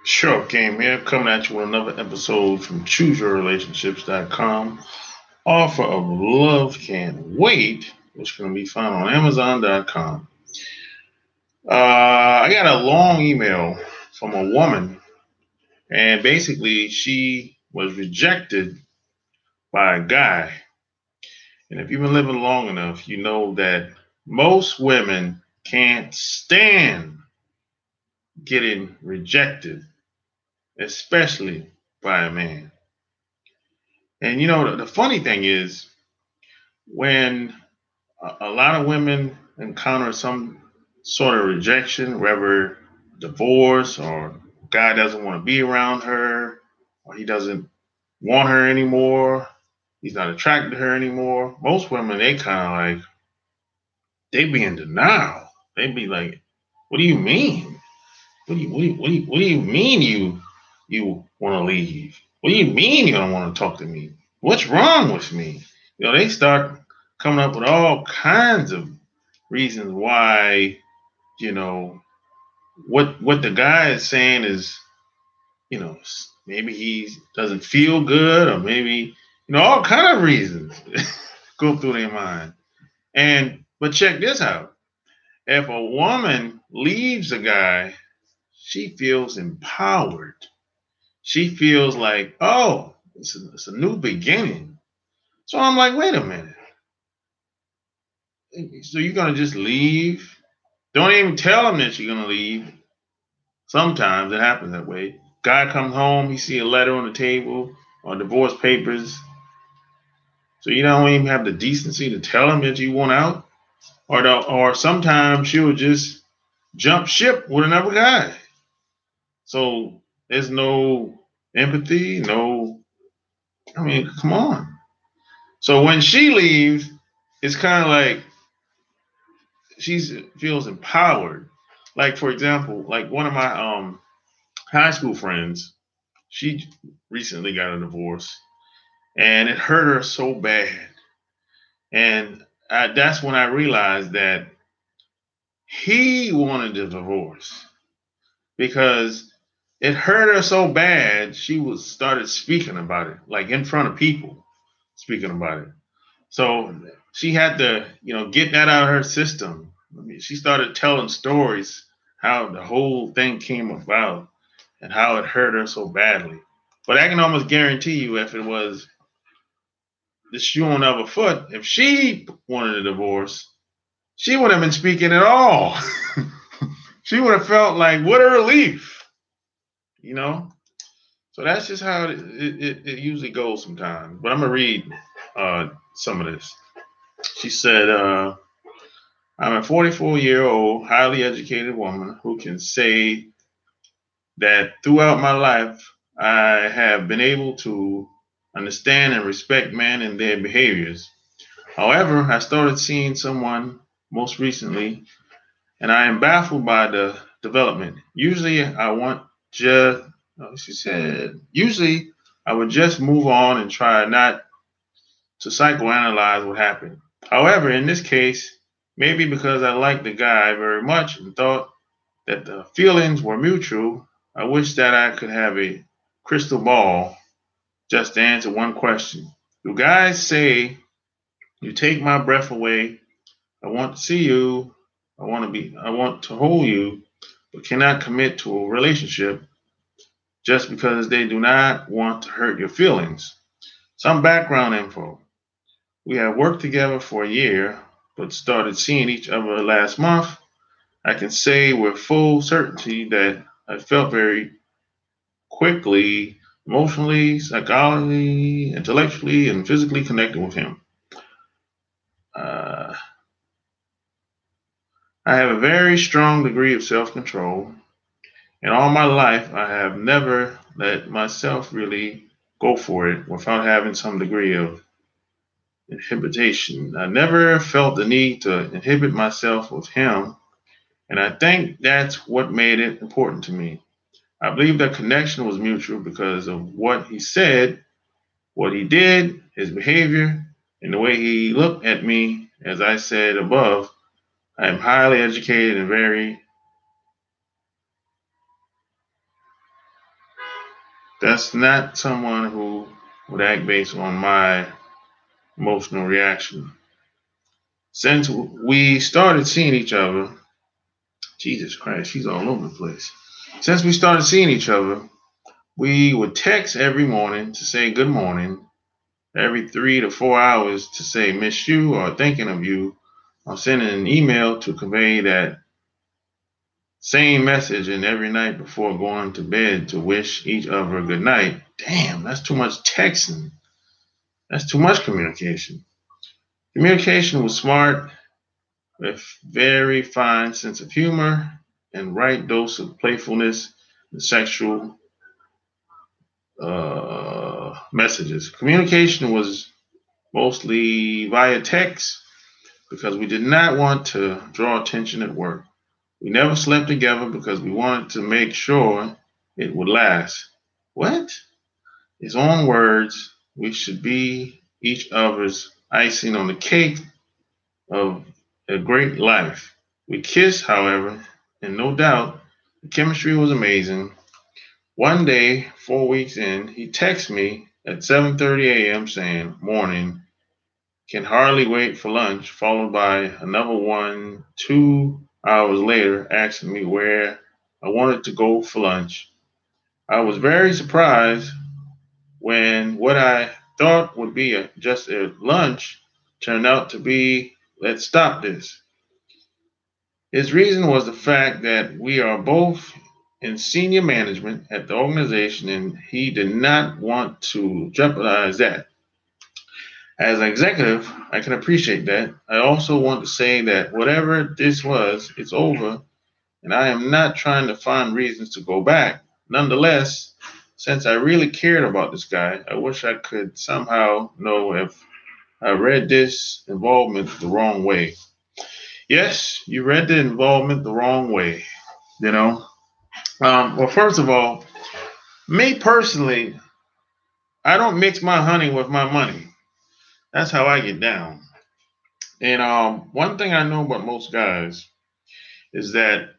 Sure, Game here, coming at you with another episode from ChooseYourRelationships.com. Offer of Love Can't Wait, which can be found on Amazon.com. I got a long email from a woman, and basically she was rejected by a guy. And if you've been living long enough, you know that most women can't stand getting rejected, especially by a man. And the funny thing is, when a lot of women encounter some sort of rejection, whether divorce or guy doesn't want to be around her, or he doesn't want her anymore, he's not attracted to her anymore. Most women, they kind of like, they be in denial. They be like, "What do you mean? What do you mean you want to leave? What do you mean you don't want to talk to me? What's wrong with me?" They start coming up with all kinds of reasons why, you know, what the guy is saying is, maybe he doesn't feel good, or maybe, all kind of reasons go through their mind. But check this out. If a woman leaves a guy, she feels empowered. She feels like, oh, it's a new beginning. So I'm like, wait a minute. So you're gonna just leave? Don't even tell him that you're gonna leave. Sometimes it happens that way. Guy comes home, he see a letter on the table or divorce papers. So you don't even have the decency to tell him that you want out. Or sometimes she'll just jump ship with another guy. So there's no empathy, no, I mean, come on. So when she leaves, it's kind of like she feels empowered. Like, for example, like one of my high school friends, she recently got a divorce, and it hurt her so bad. And that's when I realized that he wanted a divorce because it hurt her so bad. She was started speaking about it, like in front of people, speaking about it. So she had to, get that out of her system. I mean, she started telling stories how the whole thing came about and how it hurt her so badly. But I can almost guarantee you, if it was the shoe on the other foot, if she wanted a divorce, she wouldn't have been speaking at all. She would have felt like, what a relief, you know? So that's just how it usually goes sometimes. But I'm going to read some of this. She said, I'm a 44-year-old, highly educated woman who can say that throughout my life, I have been able to understand and respect men and their behaviors. However, I started seeing someone most recently, and I am baffled by the development. She said, usually I would just move on and try not to psychoanalyze what happened. However, in this case, maybe because I liked the guy very much and thought that the feelings were mutual, I wish that I could have a crystal ball just to answer one question. Do guys say, you take my breath away, I want to see you, I want to hold you, but cannot commit to a relationship just because they do not want to hurt your feelings? Some background info. We have worked together for a year, but started seeing each other last month. I can say with full certainty that I felt very quickly, emotionally, psychologically, intellectually, and physically connected with him. Uh, I have a very strong degree of self control. In all my life, I have never let myself really go for it without having some degree of inhibition. I never felt the need to inhibit myself with him, and I think that's what made it important to me. I believe that connection was mutual because of what he said, what he did, his behavior, and the way he looked at me. As I said above, I am highly educated and very That's not someone who would act based on my emotional reaction. Since we started seeing each other, Jesus Christ, she's all over the place. Since we started seeing each other, we would text every morning to say good morning, every 3 to 4 hours to say miss you or thinking of you, or sending an email to convey that same message, and every night before going to bed to wish each other a good night. Damn, that's too much texting. That's too much communication. Communication was smart, with very fine sense of humor and right dose of playfulness and sexual messages. Communication was mostly via text because we did not want to draw attention at work. We never slept together because we wanted to make sure it would last. What? His own words, we should be each other's icing on the cake of a great life. We kissed, however, and no doubt the chemistry was amazing. One day, 4 weeks in, he texted me at 7:30 a.m. saying, "Morning, can hardly wait for lunch," followed by another one 2 hours later asking me where I wanted to go for lunch. I was very surprised when what I thought would be just a lunch turned out to be, "Let's stop this." His reason was the fact that we are both in senior management at the organization and he did not want to jeopardize that. As an executive, I can appreciate that. I also want to say that whatever this was, it's over, and I am not trying to find reasons to go back. Nonetheless, since I really cared about this guy, I wish I could somehow know if I read this involvement the wrong way. Yes, you read the involvement the wrong way. You know, well, first of all, me personally, I don't mix my honey with my money. That's how I get down. And one thing I know about most guys is that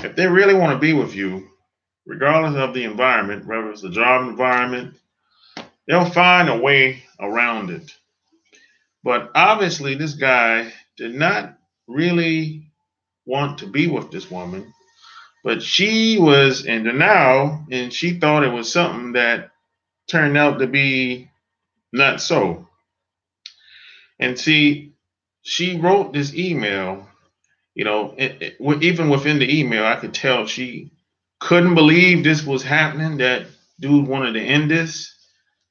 if they really want to be with you, regardless of the environment, whether it's a job environment, they'll find a way around it. But obviously, this guy did not really want to be with this woman, but she was in denial and she thought it was something that turned out to be not so. And see, she wrote this email, even within the email, I could tell she couldn't believe this was happening, that dude wanted to end this,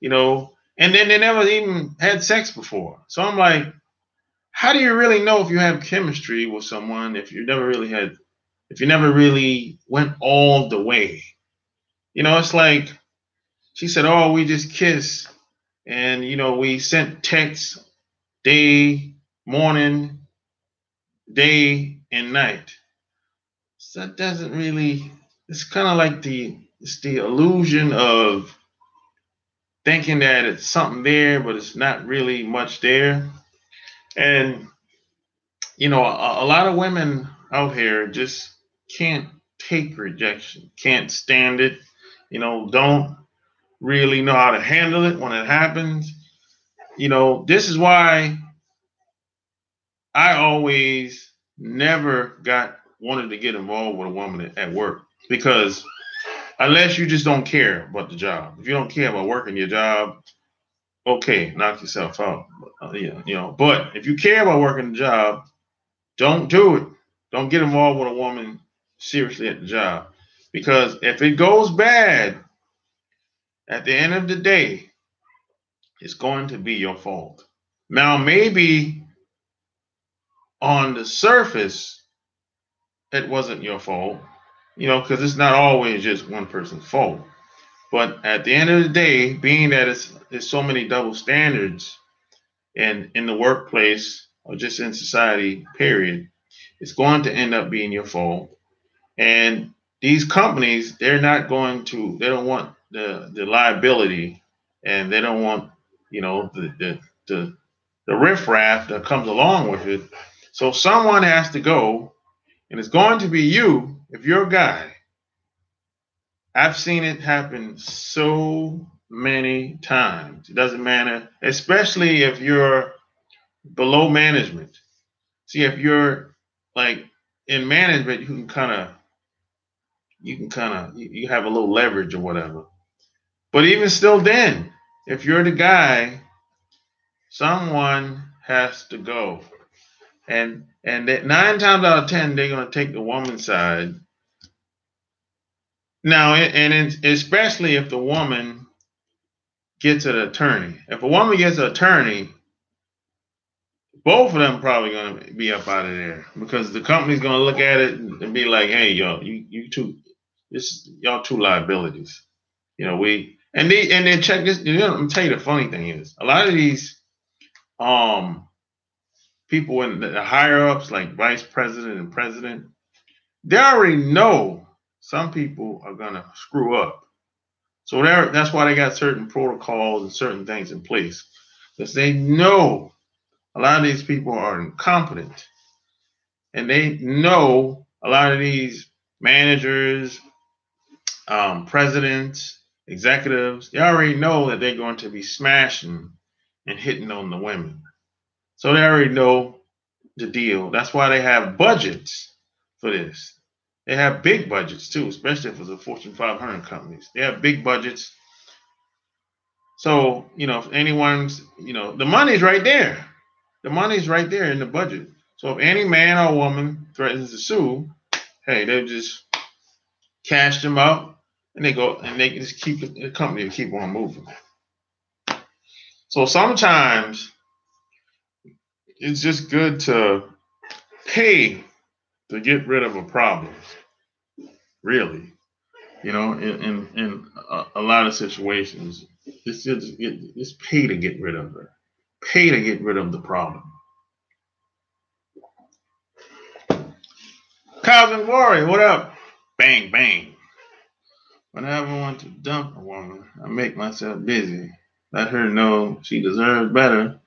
and then they never even had sex before. So I'm like, how do you really know if you have chemistry with someone if you never really went all the way? It's like she said, "Oh, we just kissed, and we sent texts day, morning, day, and night." So that doesn't really. It's kind of like it's the illusion of thinking that it's something there, but it's not really much there. And a lot of women out here just can't take rejection, can't stand it. Don't really know how to handle it when it happens. This is why I always never got wanted to get involved with a woman at work, because unless you just don't care about the job, if you don't care about working your job, okay, knock yourself out. But if you care about working the job, don't do it. Don't get involved with a woman seriously at the job, because if it goes bad, at the end of the day, it's going to be your fault. Now, maybe on the surface, it wasn't your fault, because it's not always just one person's fault. But at the end of the day, being that it's so many double standards and in the workplace or just in society, period, it's going to end up being your fault. And these companies, they don't want the liability, and they don't want, the riffraff that comes along with it. So someone has to go, and it's going to be you if you're a guy. I've seen it happen so many times. It doesn't matter, especially if you're below management. See, if you're like in management, you have a little leverage or whatever. But even still, then, if you're the guy, someone has to go, and that 9 times out of 10, they're gonna take the woman's side. Now, especially if the woman gets an attorney. If a woman gets an attorney, both of them probably gonna be up out of there because the company's gonna look at it and be like, "Hey, y'all, you two, y'all two liabilities." We and then check this. Let me tell you the funny thing is, a lot of these um people in the higher ups, like vice president and president, they already know some people are gonna screw up. So that's why they got certain protocols and certain things in place because they know a lot of these people are incompetent, and they know a lot of these managers, presidents, executives. They already know that they're going to be smashing and hitting on the women. So they already know the deal. That's why they have budgets for this. They have big budgets too, especially if it's a Fortune 500 companies. They have big budgets. So, if anyone's, the money's right there. The money's right there in the budget. So if any man or woman threatens to sue, hey, they just cash them out and they go and they just keep the company to keep on moving. So sometimes it's just good to pay to get rid of a problem. Really, in a lot of situations, it's pay to get rid of her. Pay to get rid of the problem. Calvin Warrior, what up? Bang bang. Whenever I want to dump a woman, I make myself busy. Let her know she deserves better.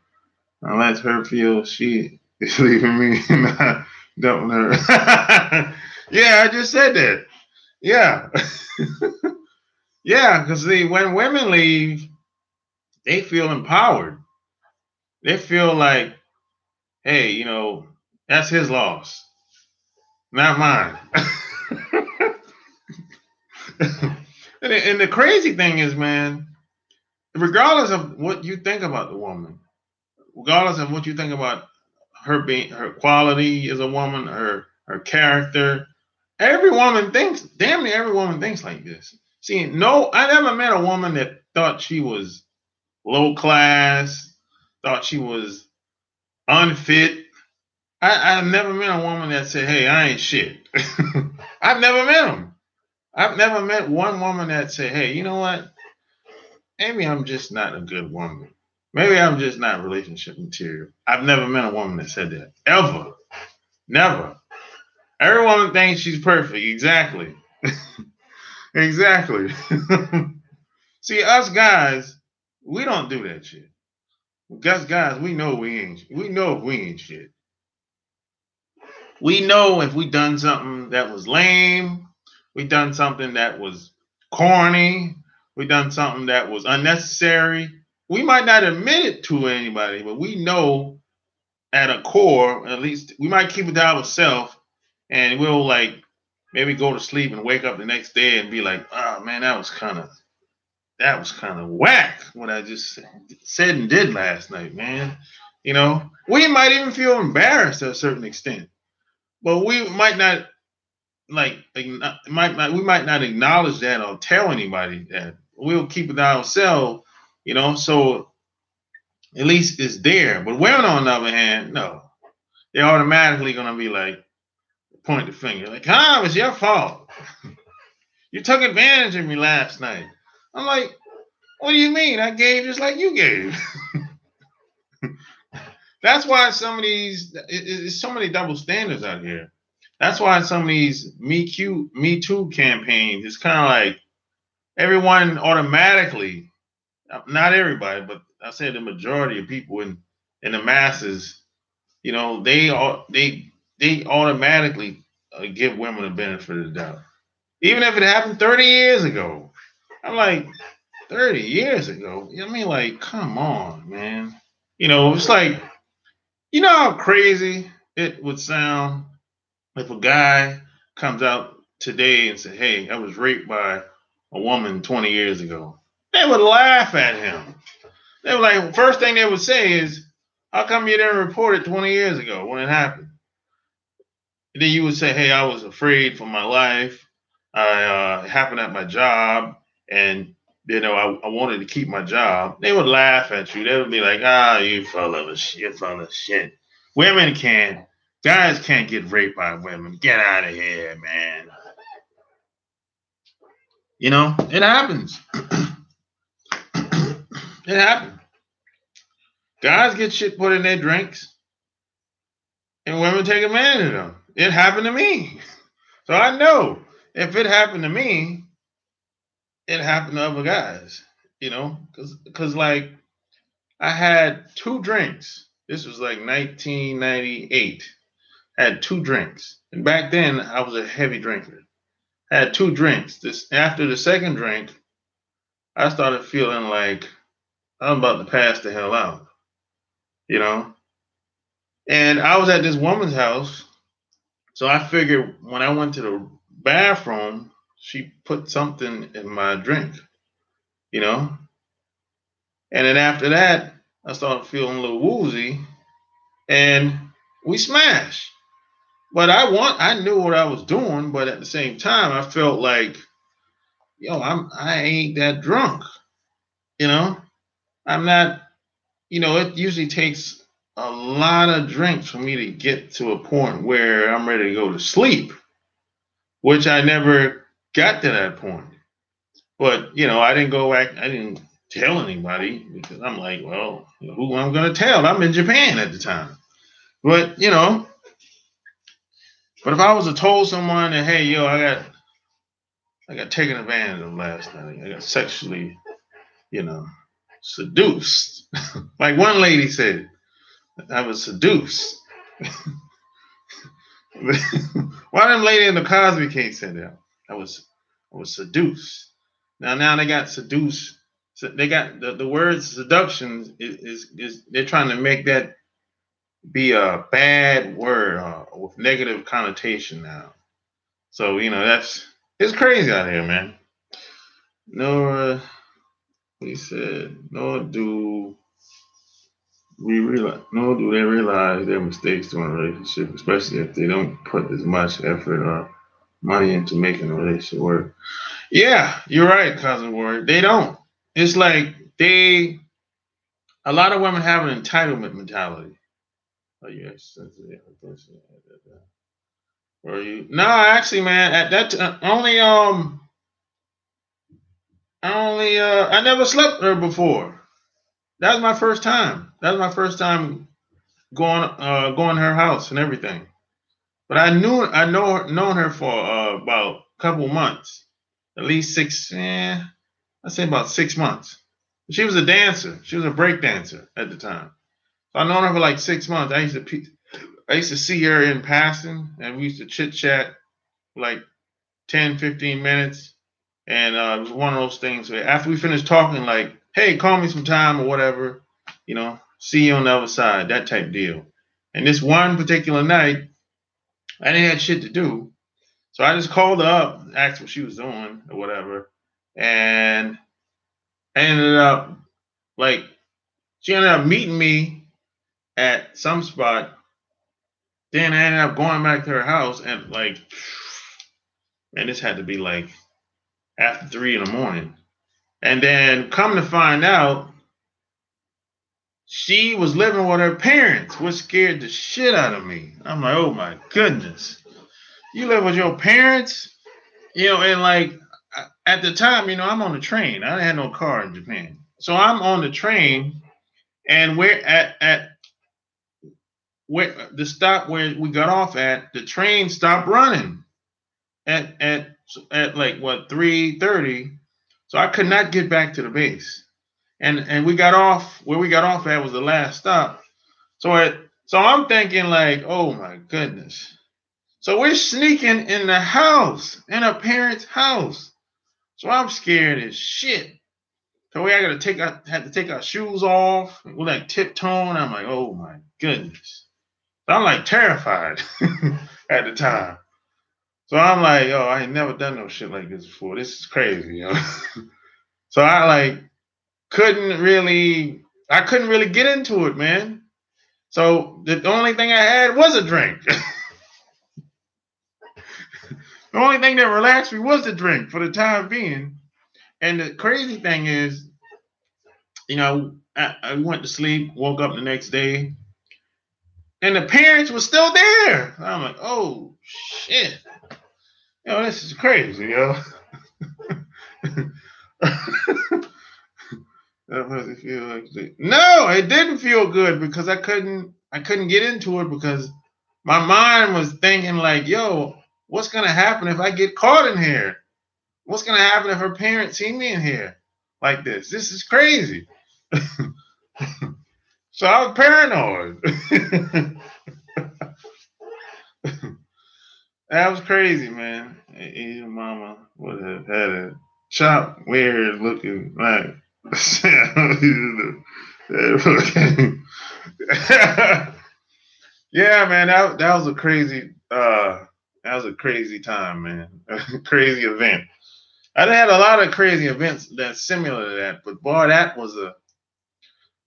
I let her feel she is leaving me and not dumping her. Yeah, I just said that. Yeah. Yeah, because when women leave, they feel empowered. They feel like, hey, that's his loss, not mine. And the crazy thing is, man, regardless of what you think about the woman, regardless of what you think about her quality as a woman, her character, damn near every woman thinks like this. See, no, I never met a woman that thought she was low class, thought she was unfit. I've never met a woman that said, "Hey, I ain't shit." I've never met them. I've never met one woman that said, "Hey, you know what? Maybe I'm just not a good woman. Maybe I'm just not relationship material." I've never met a woman that said that ever. Never. Every woman thinks she's perfect. Exactly. Exactly. See, us guys, we don't do that shit. Us guys, we know we ain't. We know if we ain't shit. We know if we done something that was lame, we done something that was corny, we done something that was unnecessary. We might not admit it to anybody, but we know at a core, at least we might keep it to ourselves, and we'll like maybe go to sleep and wake up the next day and be like, "Oh man, that was kind of whack what I just said and did last night, man." We might even feel embarrassed to a certain extent, but we might not we might not acknowledge that or tell anybody that. We'll keep it to ourselves, so at least it's there. But women, on the other hand, no, they're automatically gonna be like, point the finger, like, it's your fault. You took advantage of me last night. I'm like, what do you mean? I gave just like you gave. That's why it's so many double standards out here. That's why some of these Me Too campaigns, it's kind of like everyone automatically, not everybody, but I say the majority of people in the masses, they automatically give women the benefit of the doubt. Even if it happened 30 years ago. I'm like, 30 years ago? I mean, like, come on, man. It's like, how crazy it would sound if a guy comes out today and say, hey, I was raped by a woman 20 years ago. They would laugh at him. They were like, first thing they would say is, how come you didn't report it 20 years ago when it happened? And then you would say, hey, I was afraid for my life. It happened at my job. And, I wanted to keep my job. They would laugh at you. They would be like, you full of shit. Women can't, guys can't get raped by women. Get out of here, man. It happens. It happens. Guys get shit put in their drinks, and women take advantage of them. It happened to me. So I know if it happened to me, it happened to other guys, because like I had two drinks. This was like 1998. I had two drinks. And back then I was a heavy drinker. I had two drinks. After the second drink, I started feeling like I'm about to pass the hell out, you know? And I was at this woman's house. So I figured when I went to the bathroom, she put something in my drink, you know? And then after that, I started feeling a little woozy and we smashed. But I knew what I was doing, but at the same time, I felt like, I ain't that drunk, you know? I'm not, it usually takes a lot of drinks for me to get to a point where I'm ready to go to sleep, which I never got to that point. But, I didn't go back, I didn't tell anybody because I'm like, well, who am I going to tell? I'm in Japan at the time. But, but if I was to told someone that, hey, I got taken advantage of last night, I got sexually, seduced. Like one lady said, I was seduced. Why them lady in the Cosby case said that? I was seduced. Now they got seduced. So they got the word seduction is they're trying to make that be a bad word with negative connotation now. So it's crazy out here, man. Nor he said, nor do they realize their mistakes during a relationship, especially if they don't put as much effort or money into making a relationship work. Yeah, you're right, cousin Ward. They don't. It's like a lot of women have an entitlement mentality. Oh yes, or you? No, actually, man, at that I never slept with her before. That was my first time. That was my first time going to her house and everything. But known her for about a couple months, at least I'd say about 6 months. She was a dancer. She was a break dancer at the time. So I known her for like 6 months. I used to see her in passing, and we used to chit chat like 10, 15 minutes. And it was one of those things where after we finished talking, like, hey, call me sometime or whatever, see you on the other side, that type deal. And this one particular night, I didn't have shit to do. So I just called her up, asked what she was doing or whatever. And I ended up, like, she ended up meeting me at some spot. Then I ended up going back to her house and, like, man, this had to be like after 3 in the morning. And then come to find out, she was living with her parents, which scared the shit out of me. I'm like, oh my goodness. You live with your parents? And like at the time, I'm on the train. I didn't have no car in Japan. So I'm on the train and we're at where the stop where we got off at, the train stopped running at like what 3:30. So I could not get back to the base. And we got off where we got off at was the last stop. So I'm thinking like, oh my goodness. So we're sneaking in the house, in a parent's house. So I'm scared as shit. So we had to take our shoes off. We're like tiptoeing. I'm like, oh my goodness. So I'm like terrified at the time. So I'm like, oh, I ain't never done no shit like this before. This is crazy, you know. So I couldn't really get into it, man. So the only thing I had was a drink. The only thing that relaxed me was the drink for the time being. And the crazy thing is, you know, I went to sleep, woke up the next day, and the parents were still there. I'm like, oh shit. Yo, this is crazy, yo. No, it didn't feel good because I couldn't get into it because my mind was thinking like, yo, what's gonna happen if I get caught in here? What's gonna happen if her parents see me in here like this? This is crazy. So I was paranoid. That was crazy, man. Your mama would have had a chop weird looking like yeah, man, that was a crazy time, man. Crazy event. I had a lot of crazy events that's similar to that, but boy, that was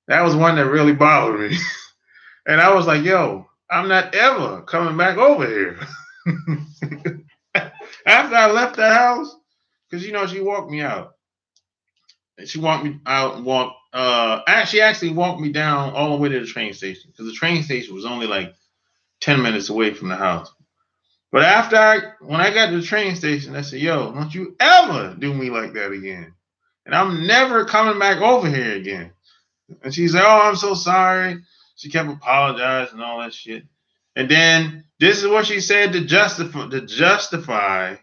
one that really bothered me. And I was like, yo, I'm not ever coming back over here. After I left the house, because she walked me out. She walked me out and she actually walked me down all the way to the train station because the train station was only like 10 minutes away from the house. But when I got to the train station, I said, yo, don't you ever do me like that again. And I'm never coming back over here again. And she said, oh, I'm so sorry. She kept apologizing and all that shit. And then this is what she said to justify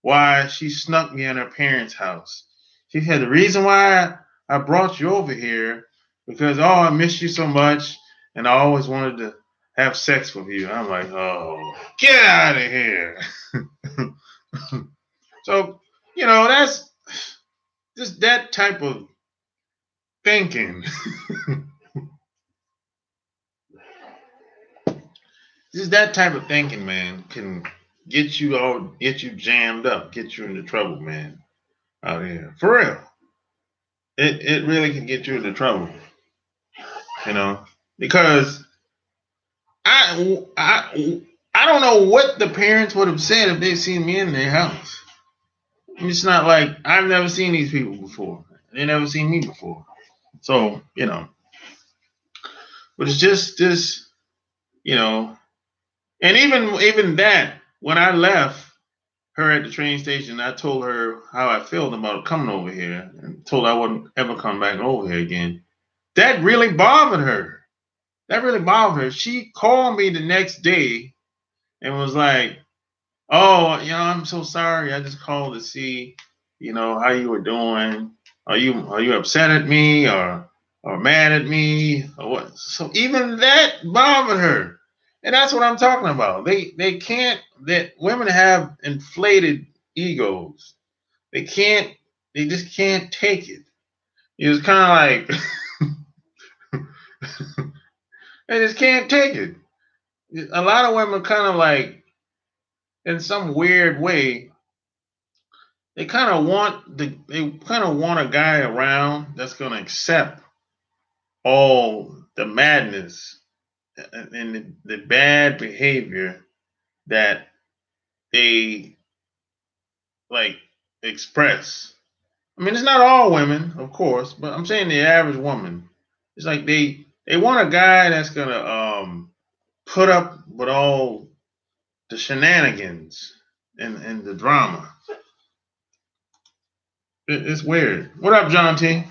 why she snuck me in her parents' house. She said, the reason why I brought you over here because, oh, I miss you so much and I always wanted to have sex with you. I'm like, oh, get out of here. So, that's just that type of thinking. Just that type of thinking, man, can get you jammed up, get you into trouble, man, out here. For real. It really can get you into trouble, because I don't know what the parents would have said if they seen me in their house. It's not like I've never seen these people before. They never seen me before. So, but it's just this, and even that, when I left her at the train station, I told her how I felt about coming over here and told her I wouldn't ever come back over here again. That really bothered her. She called me the next day and was like, oh, I'm so sorry. I just called to see, how you were doing. Are you upset at me or mad at me or what? So even that bothered her. And that's what I'm talking about. They can't, that women have inflated egos. They just can't take it. It's kind of like they just can't take it. A lot of women kind of like, in some weird way, they kind of want a guy around that's going to accept all the madness and the bad behavior that they like express. I mean, it's not all women, of course, but I'm saying the average woman. It's like they want a guy that's gonna put up with all the shenanigans and the drama. It's weird. What up, John T?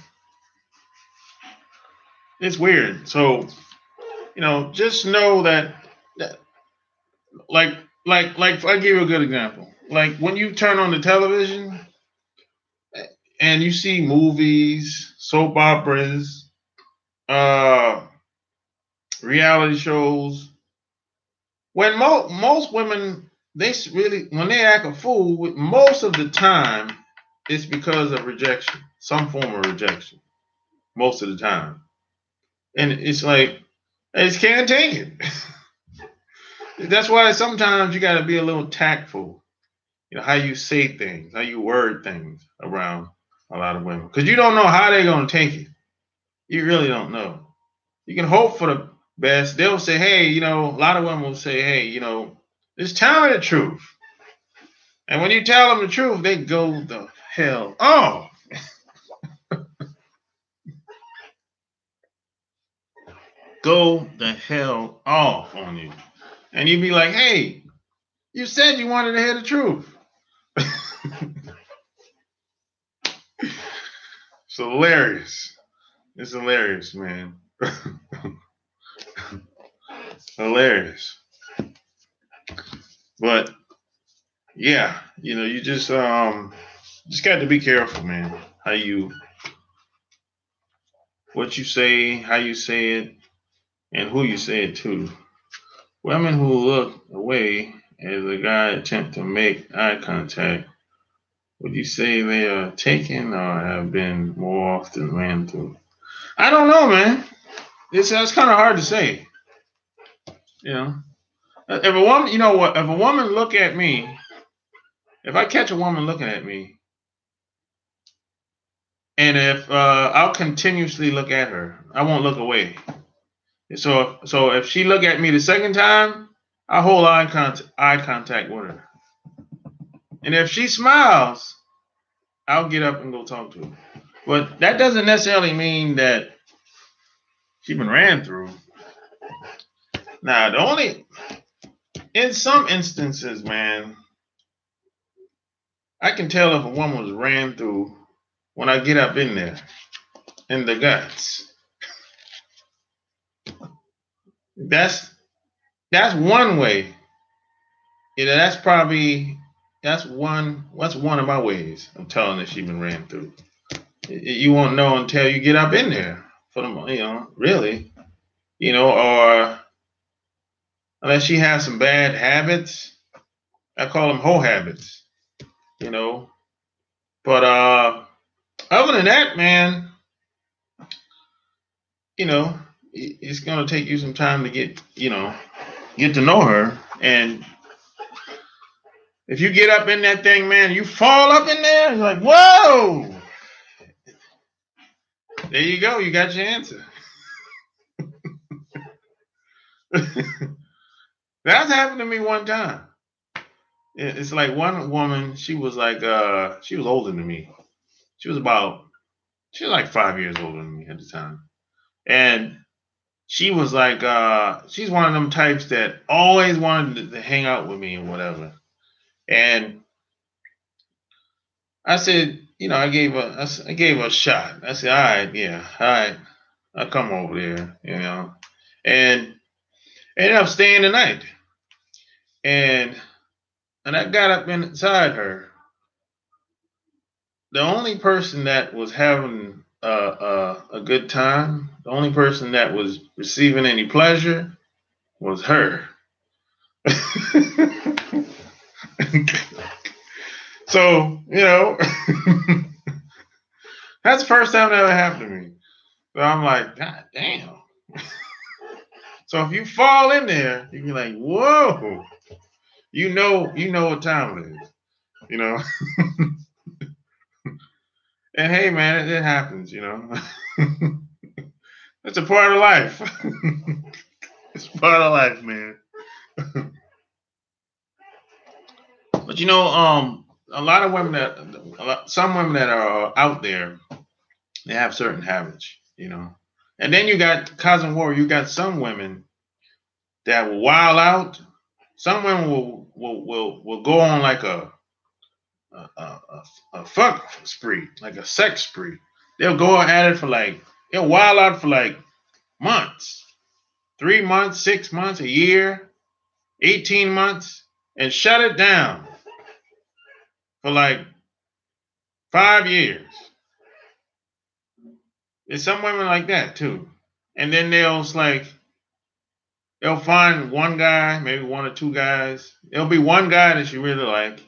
It's weird. So, just know that like I give you a good example. Like when you turn on the television and you see movies, soap operas, uh reality shows, When most women, when they act a fool, most of the time it's because of rejection, some form of rejection. Most of the time, and it's like they just can't take it. That's why sometimes you got to be a little tactful. You know how you say things, how you word things around a lot of women, because you don't know how they're gonna take it. You really don't know. You can hope for the best. They'll say, "Hey, a lot of women will say, hey, just tell me the truth." And when you tell them the truth, they go the hell off. Go the hell off on you. And you'd be like, "Hey, you said you wanted to hear the truth." It's hilarious. It's hilarious, man. Hilarious. But yeah, you just got to be careful, man. What you say, how you say it, and who you say it to. Women who look away as a guy attempt to make eye contact, would you say they are taken or have been more often ran through? I don't know, man. That's kind of hard to say. You know, if a woman, you know what? If a woman look at me, if I catch a woman looking at me, and if I'll continuously look at her, I won't look away. So if she look at me the second time, I hold eye contact with her, and if she smiles, I'll get up and go talk to her. But that doesn't necessarily mean that she's been ran through. Now, in some instances, man, I can tell if a woman was ran through when I get up in there, in the guts. That's one way. That's one of my ways of telling that she's been ran through. You won't know until you get up in there for them, really, or unless she has some bad habits. I call them hoe habits, you know. But other than that, man, it's gonna take you some time to get to know her. And if you get up in that thing, man, you fall up in there, you're like, whoa! There you go, you got your answer. That's happened to me one time. It's like one woman, she was older than me. She was like 5 years older than me at the time. And she was like, she's one of them types that always wanted to hang out with me and whatever. And I said, I gave her a shot. I said, all right, yeah, all right, I'll come over there, and ended up staying the night. And I got up inside her. The only person that was having a good time, the only person that was receiving any pleasure was her. So, that's the first time that ever happened to me. So I'm like, God damn. So if you fall in there, you can be like, whoa, you know what time it is, you know. And hey, man, it happens. It's a part of life. It's part of life, man. But a lot of some women that are out there, they have certain habits. And then you got cousin war. You got some women that will wild out. Some women will go on like a fuck spree, like a sex spree. They'll go at it they'll wild out for like months, 3 months, 6 months, a year, 18 months, and shut it down for like 5 years. There's some women like that too. And then they'll like, they'll find one guy, maybe one or two guys. There'll be one guy that she really like,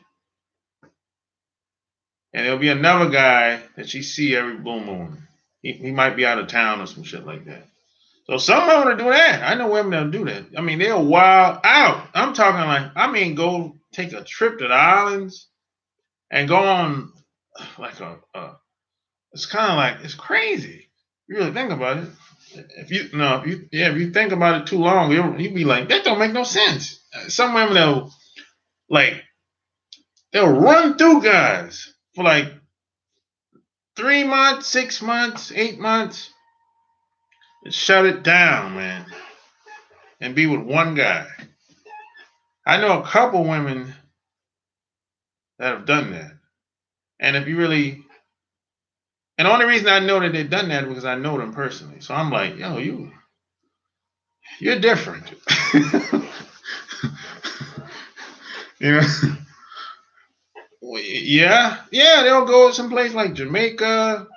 and there'll be another guy that she see every blue moon. He might be out of town or some shit like that. So some women will do that. I know women that'll do that. I mean, they'll wild out. I'm talking like, I mean, go take a trip to the islands and go on like it's kind of like, it's crazy. You really think about it. If you think about it too long, you'll be like, that don't make no sense. Some women they'll run through guys for like 3 months, 6 months, 8 months, and shut it down, man, and be with one guy. I know a couple women that have done that. And if you really, and the only reason I know that they've done that is because I know them personally. So I'm like, yo, you're different. You know? Yeah, they'll go someplace like Jamaica,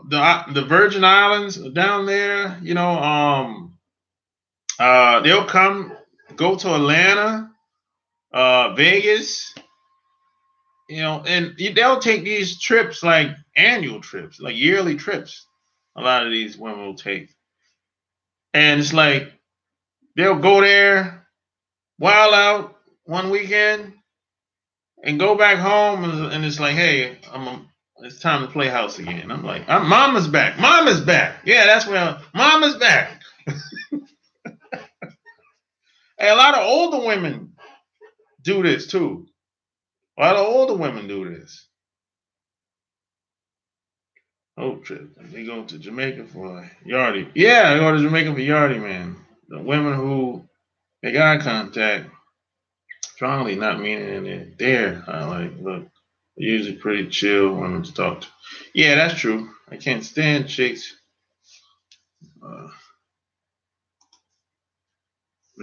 the Virgin Islands down there. They'll go to Atlanta, Vegas, and they'll take these trips like annual trips, like yearly trips. A lot of these women will take, and it's like they'll go there, wild out one weekend, and go back home, and it's like, hey, it's time to play house again. I'm like, Mama's back. Mama's back. Yeah, that's where Mama's back. Hey, a lot of older women do this too. A lot of older women do this. Oh, trip. They go to Jamaica for Yardie. Yeah, they go to Jamaica for Yardie, man. The women who make eye contact, strongly not meaning it there. I like, look, they're usually pretty chill women to talk to. Yeah, that's true. I can't stand chicks. I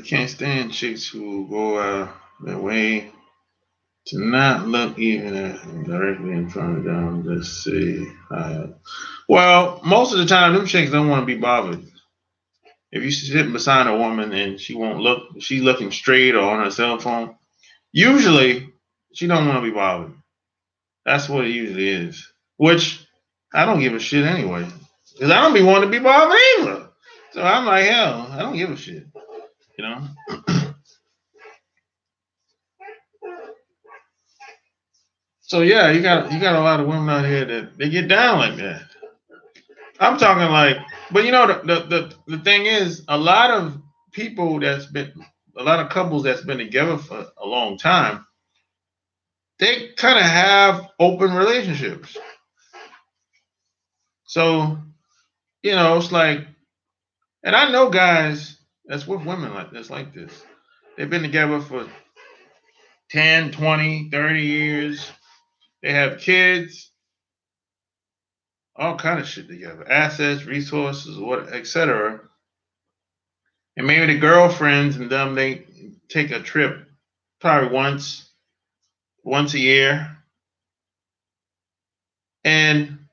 can't stand chicks who go out their way to not look even at them directly in front of them. Just say hi. Well, most of the time, them chicks don't want to be bothered. If you sit beside a woman and she won't look, she's looking straight or on her cell phone. Usually, she don't want to be bothered. That's what it usually is. Which I don't give a shit anyway, because I don't be wanting to be bothered either. So I'm like, hell, I don't give a shit. You know. So yeah, you got a lot of women out here that they get down like that. I'm talking like, but the thing is, a lot of a lot of couples that's been together for a long time, they kind of have open relationships. So it's like, and I know guys that's with women that's like this. They've been together for 10, 20, 30 years. They have kids, all kind of shit together, assets, resources, etc. And maybe the girlfriends and them, they take a trip probably once a year. And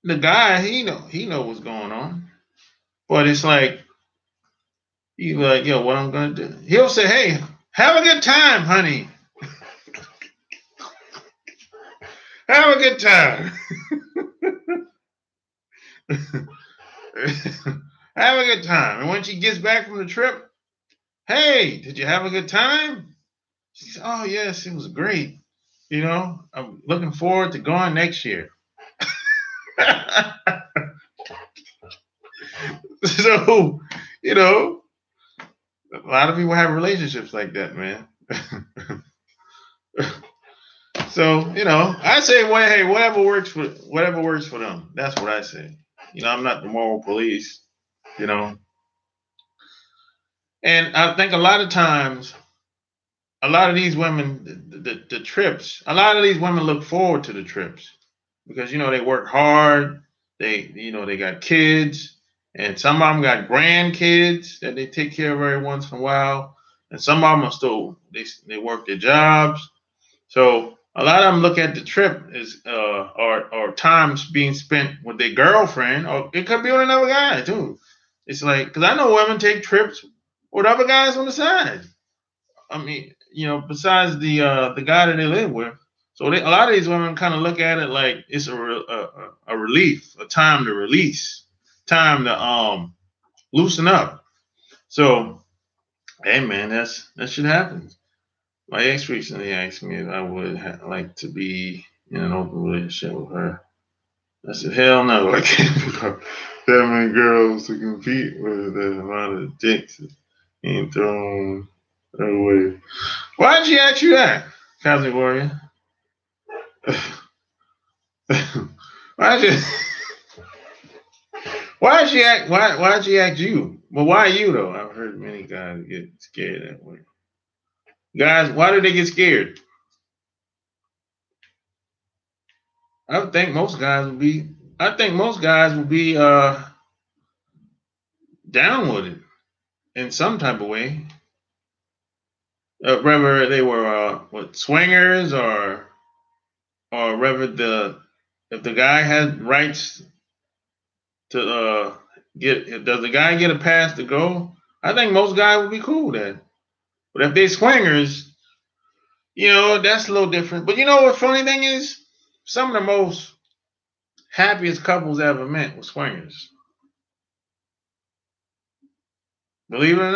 the guy, he know what's going on. But it's like, he's like, yo, what I'm gonna do? He'll say, hey, have a good time, honey. Have a good time. Have a good time. And when she gets back from the trip, hey, did you have a good time? She says, oh yes, it was great. I'm looking forward to going next year. So, a lot of people have relationships like that, man. So, I say, well, hey, whatever works for them. That's what I say. I'm not the moral police, you know. And I think a lot of times, a lot of these women, the trips, a lot of these women look forward to the trips because they work hard. They got kids, and some of them got grandkids that they take care of every once in a while, and some of them are still they work their jobs. So a lot of them look at the trip as or times being spent with their girlfriend, or it could be with another guy too. It's like, because I know women take trips with other guys on the side. I mean, besides the guy that they live with. So a lot of these women kind of look at it like it's a relief, a time to release, time to loosen up. So, hey man, that should happen. My ex recently asked me if I would like to be in an open relationship with her. I said, hell no, I can't pick up that many girls to compete with the amount of dicks being thrown away. Why'd she ask you that, Cosmic Warrior? why'd you why'd she act why'd she ask you? Well, why you though? I've heard many guys get scared that way. Guys, why do they get scared? I would think most guys would be down with it in some type of way. Whether they were swingers or whether if the guy has rights to does the guy get a pass to go? I think most guys would be cool with that. But if they swingers, that's a little different. But you know what funny thing is? Some of the most happiest couples I ever met were swingers. Believe it or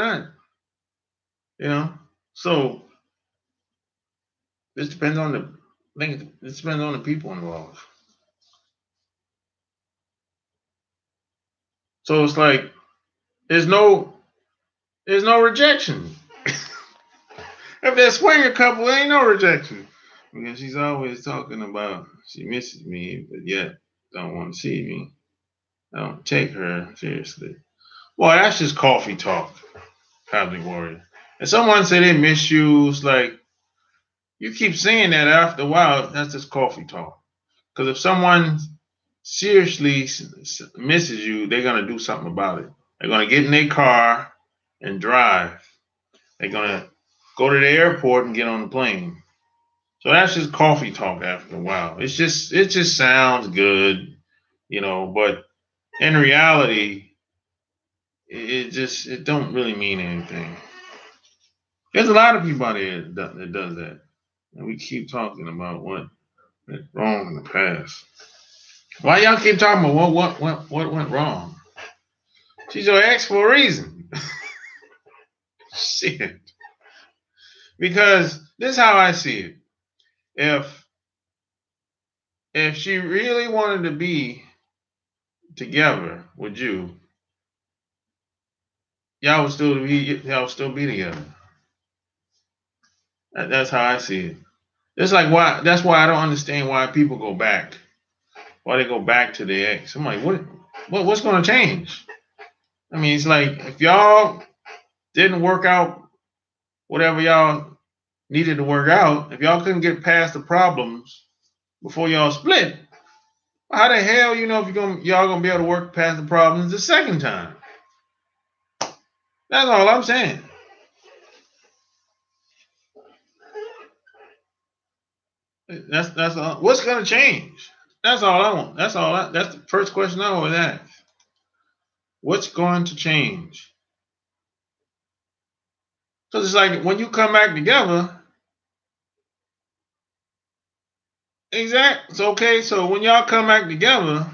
not. So this depends on I think it depends on the people involved. So it's like there's no rejection. If they're a swinger couple, there ain't no rejection. Because she's always talking about she misses me, but yet don't want to see me. I don't take her seriously. Well, that's just coffee talk, Cosmic Warrior. And someone said they miss you. It's like you keep saying that after a while, that's just coffee talk. Because if someone seriously misses you, they're gonna do something about it. They're gonna get in their car and drive. They're gonna go to the airport and get on the plane. So that's just coffee talk after a while. It just sounds good, but in reality, it don't really mean anything. There's a lot of people out there that does that. And we keep talking about what went wrong in the past. Why y'all keep talking about what went wrong? She's your ex for a reason. Shit. Because this is how I see it. If she really wanted to be together with you, y'all would still be together. That's how I see it. It's like that's why I don't understand why people go back. Why they go back to their ex. I'm like, what's gonna change? I mean, it's like if y'all didn't work out whatever y'all needed to work out, if y'all couldn't get past the problems before y'all split, how the hell if y'all gonna be able to work past the problems the second time? That's all I'm saying. That's all. What's gonna change? That's all I want. That's the first question I always ask. What's going to change? Because it's like when you come back together, exactly. So okay, so when y'all come back together,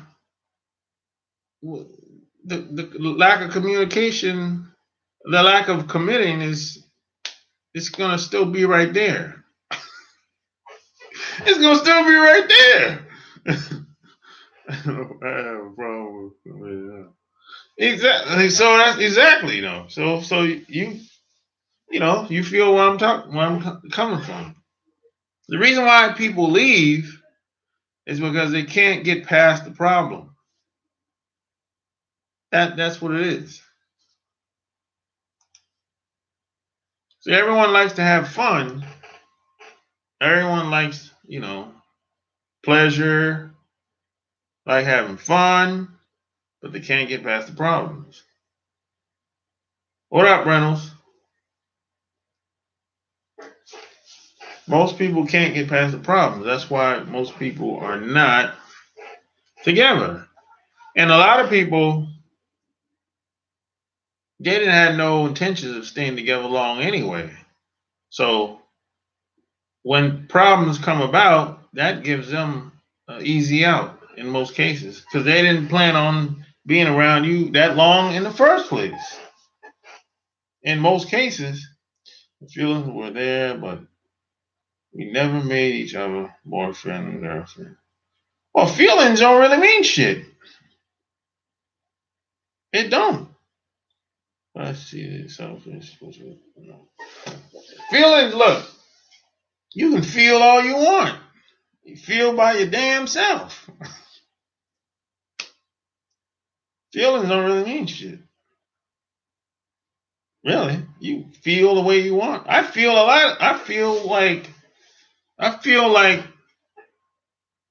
the lack of communication, the lack of committing it's gonna still be right there. It's gonna still be right there. I have a problem with that. Exactly. So that's exactly, So you feel where I'm coming from. The reason why people leave is because they can't get past the problem. That's what it is. So everyone likes to have fun. Everyone likes, pleasure, like having fun, but they can't get past the problems. What up, Reynolds? Most people can't get past the problems. That's why most people are not together. And a lot of people they didn't have no intentions of staying together long anyway. So when problems come about, that gives them easy out in most cases because they didn't plan on being around you that long in the first place. In most cases, the feelings were there, but we never made each other boyfriend and girlfriend. Well, feelings don't really mean shit. It don't. Let's see this selfish. Feelings, look, you can feel all you want. You feel by your damn self. Feelings don't really mean shit. Really, you feel the way you want. I feel a lot. I feel like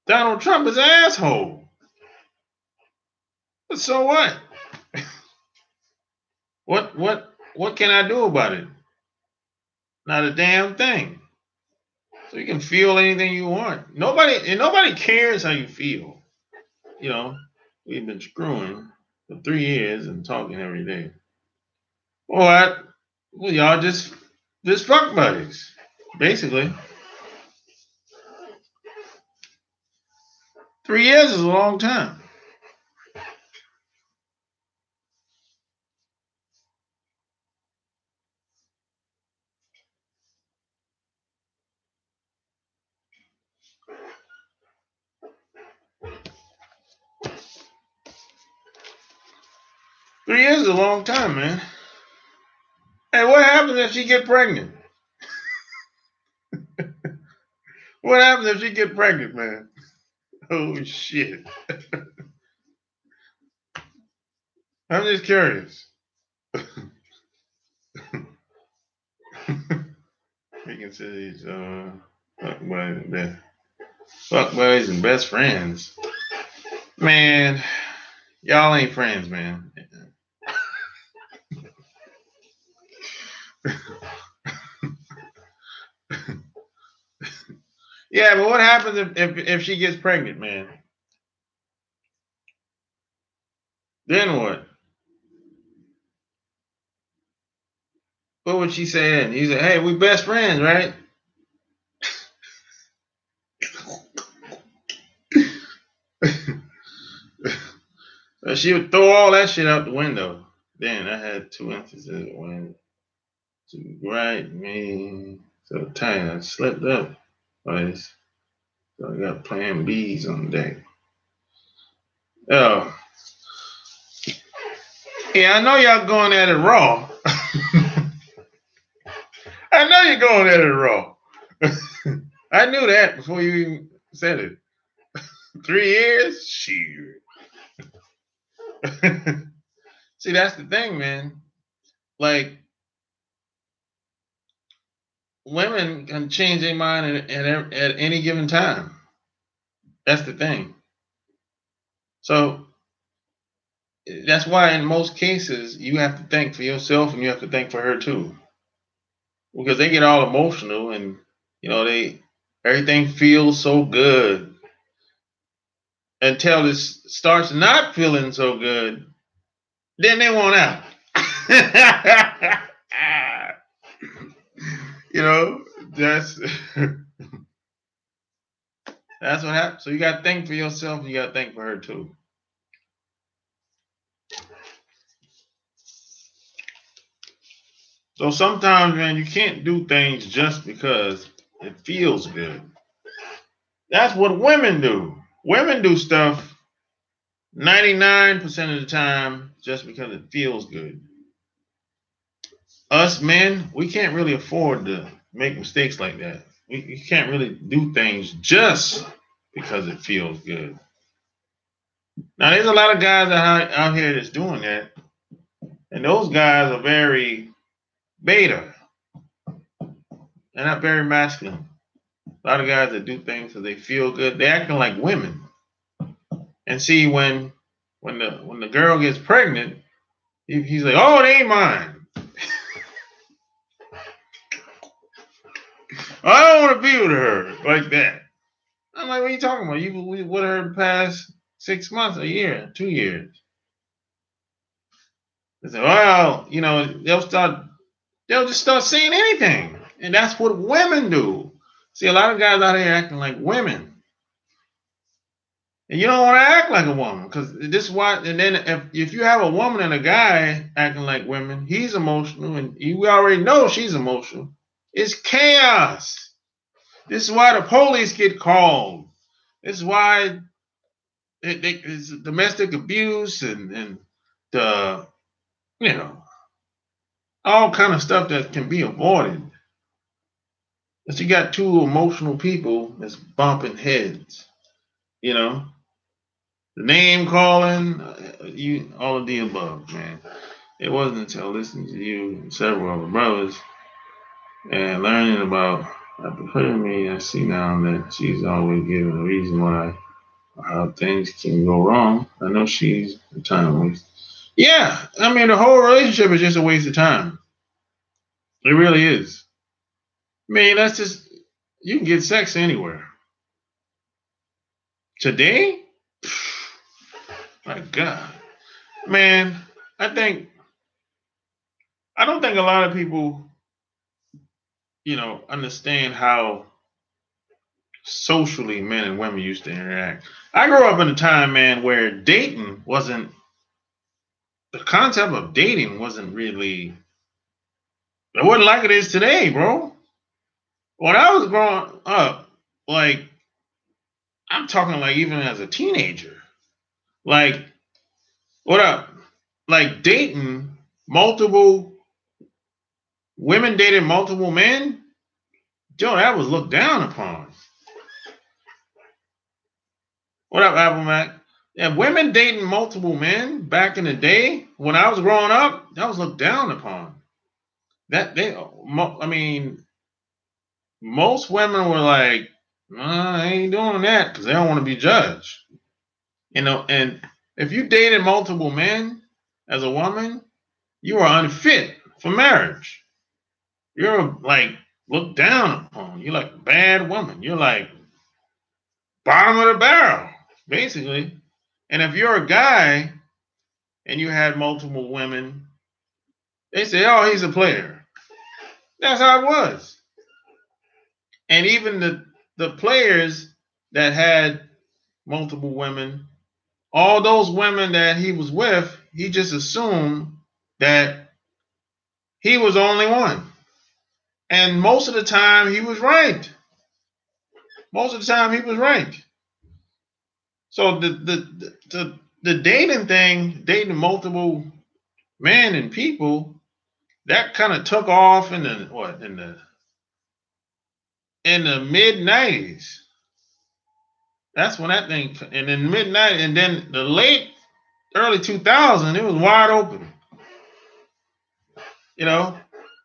Donald Trump is an asshole. But so what? What can I do about it? Not a damn thing. So you can feel anything you want. Nobody cares how you feel. You know, we've been screwing for 3 years and talking every day. What? Well, y'all just fuck buddies, basically. 3 years is a long time. Three years is a long time, man. Hey, what happens if she get pregnant? What happens if she get pregnant, man? Oh shit! I'm just curious. We consider these fuck buddies and best friends. Man, y'all ain't friends, man. Yeah, but what happens if she gets pregnant, man? Then what? What would she say then? You say, hey, we best friends, right? So she would throw all that shit out the window. Then I had two instances when she right me so tight I slept up. Boys. So I got plan B's on deck. Oh. Yeah, I know y'all going at it raw. I know you're going at it raw. I knew that before you even said it. 3 years? Shit. See, that's the thing, man. Like, women can change their mind at any given time. That's the thing. So that's why in most cases you have to think for yourself and you have to think for her too. Because they get all emotional and they everything feels so good until this starts not feeling so good, then they want out. you know, that's that's what happens. So you gotta think for yourself and you gotta think for her too. So sometimes, man, you can't do things just because it feels good. That's what women do. Women do stuff 99% of the time just because it feels good. Us men, we can't really afford to make mistakes like that. We can't really do things just because it feels good. Now, there's a lot of guys out here that's doing that, and those guys are very beta. They're not very masculine. A lot of guys that do things because they feel good, they're acting like women. And see, when the girl gets pregnant, he's like, "Oh, they ain't mine. I don't want to be with her like that." I'm like, "What are you talking about? You with her the past 6 months, a year, 2 years." They say, well, they'll just start saying anything. And that's what women do. See, a lot of guys out here acting like women. And you don't want to act like a woman because this is why. And then if you have a woman and a guy acting like women, he's emotional, and we already know she's emotional. It's chaos. This is why the police get called. This is why it's domestic abuse and the all kind of stuff that can be avoided. But you got two emotional people that's bumping heads. You know, the name calling, all of the above, man. It wasn't until listening to you and several other brothers and learning about me, I see now that she's always given a reason why how things can go wrong. I know she's a time waste. Yeah, I mean the whole relationship is just a waste of time. It really is. I mean, that's just you can get sex anywhere. Today, my God, man, I don't think a lot of people, understand how socially men and women used to interact. I grew up in a time, man, where dating wasn't the concept of dating wasn't really it wasn't like it is today, bro. When I was growing up, like I'm talking like even as a teenager, like what up? Like dating multiple women dating multiple men, Joe, that was looked down upon. What up, Apple Mac? Yeah, women dating multiple men back in the day when I was growing up, that was looked down upon. I mean, most women were like, I ain't doing that because they don't want to be judged. And if you dated multiple men as a woman, you are unfit for marriage. You're like looked down upon. You're like a bad woman. You're like bottom of the barrel, basically. And if you're a guy and you had multiple women, they say, oh, he's a player. That's how it was. And even the players that had multiple women, all those women that he was with, he just assumed that he was the only one. And most of the time he was right. Most of the time he was right. So the dating thing, dating multiple men and people, that kind of took off in the mid-90s. That's when that thing, and in the mid-90s, and then the late early 2000s, it was wide open.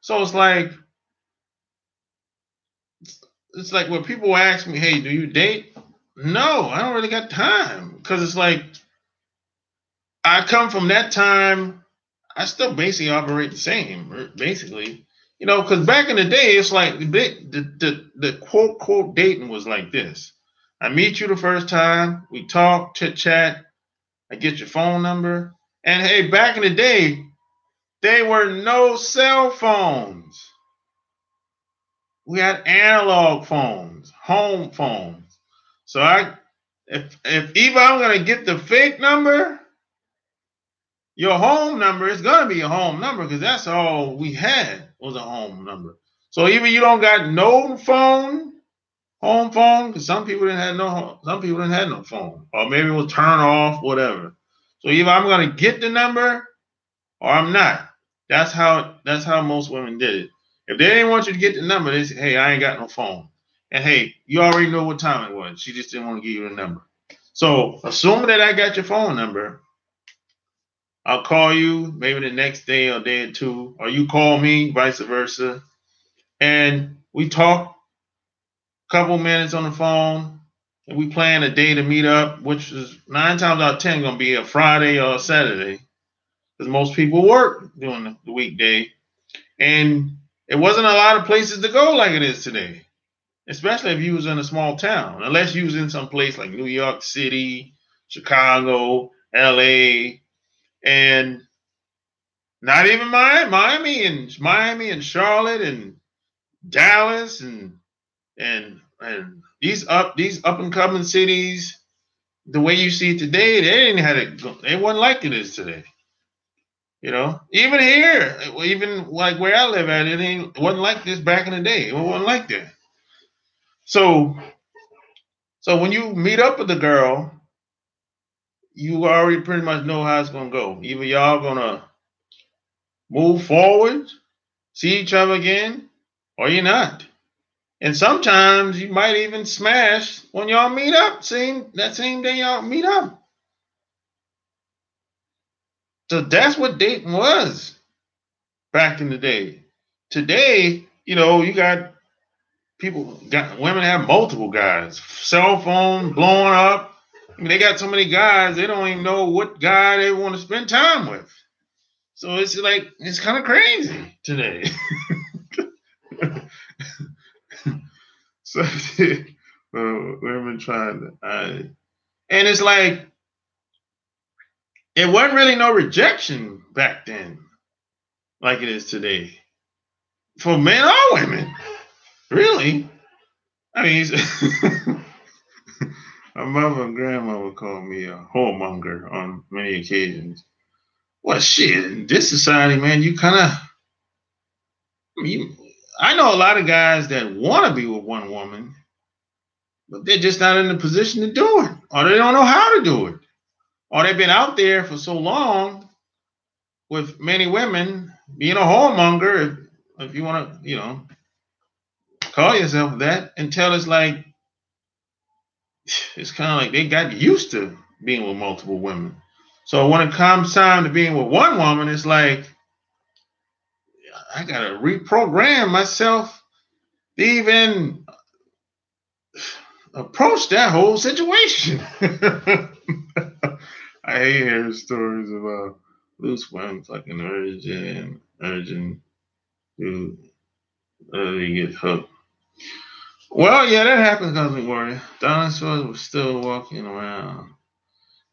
So it's like when people ask me, hey, do you date? No, I don't really got time because it's like I come from that time. I still basically operate the same, basically. Because back in the day, it's like the quote dating was like this. I meet you the first time, we talk, chit chat, I get your phone number. And hey, back in the day, there were no cell phones. We had analog phones, home phones. So if either I'm gonna get the fake number, your home number is gonna be a home number because that's all we had was a home number. So either you don't got no phone, home phone, because some people didn't have no phone, or maybe it was turn off, whatever. So either I'm gonna get the number or I'm not. That's how most women did it. If they didn't want you to get the number, they say, hey, I ain't got no phone. And hey, you already know what time it was. She just didn't want to give you the number. So assuming that I got your phone number, I'll call you maybe the next day or day or two, or you call me, vice versa. And we talk a couple minutes on the phone, and we plan a day to meet up, which is 9 times out of 10 going to be a Friday or a Saturday, because most people work during the weekday. And it wasn't a lot of places to go like it is today, especially if you was in a small town, unless you was in some place like New York City, Chicago, LA. And Not even Miami and Charlotte and Dallas and these up and coming cities. The way you see it today, they didn't have it. They wasn't like it is today. Even here, even like where I live at, it wasn't like this back in the day. It wasn't like that. So, so when you meet up with the girl, you already pretty much know how it's gonna go. Either y'all gonna move forward, see each other again, or you're not. And sometimes you might even smash when y'all meet up. That same day y'all meet up. So that's what dating was back in the day. Today, you got women have multiple guys, cell phone blowing up. I mean, they got so many guys, they don't even know what guy they want to spend time with. So it's kind of crazy today. So women trying to, and it's like it wasn't really no rejection back then, like it is today, for men or women. Really, I mean, my mother and grandmother called me a whoremonger on many occasions. Well, shit, in this society, man, you kind of, I know a lot of guys that want to be with one woman, but they're just not in the position to do it, or they don't know how to do it, or they've been out there for so long with many women, being a whoremonger, if you want to, call yourself that, until it's kind of like they got used to being with multiple women. So when it comes time to being with one woman, it's like I gotta reprogram myself to even approach that whole situation. I hate hearing stories about loose women fucking urging to they get hooked. Well, yeah, that happens, Cousin Warrior. Dinosaurs were still walking around.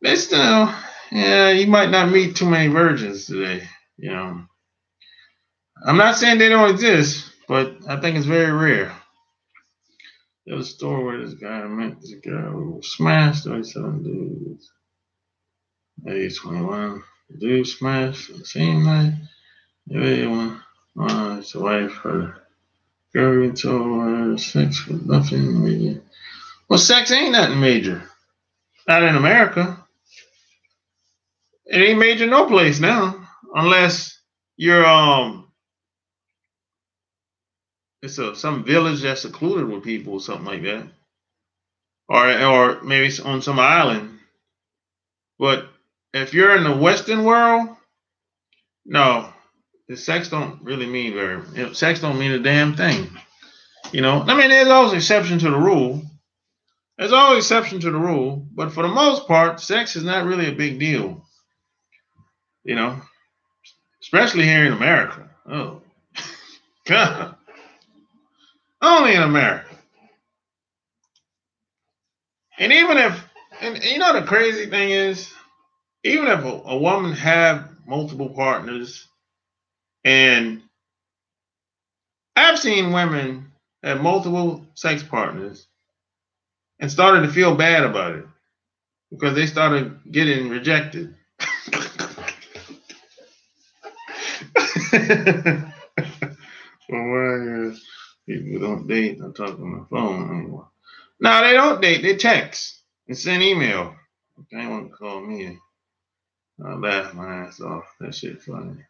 They still, yeah, you might not meet too many virgins today. You know, I'm not saying they don't exist, but I think it's very rare. There was a store where this guy met this girl who was smashed 27 dudes. Age 21. The dude smashed the same night. Everyone, his wife, her girl told her sex was nothing major. Well, sex ain't nothing major. Not in America. It ain't major no place now, unless you're it's some village that's secluded with people or something like that, or maybe it's on some island. But if you're in the Western world, no, the sex don't really mean sex don't mean a damn thing. I mean, there's always exception to the rule. There's always exception to the rule, but for the most part, sex is not really a big deal. You know, especially here in America. Oh, God, only in America. And even if, and the crazy thing is, even if a woman have multiple partners, and I've seen women have multiple sex partners and started to feel bad about it because they started getting rejected. Well, why people don't date or talk on the phone anymore? No, they don't date. They text and send email. They want to call me. I laugh my ass off. That shit funny.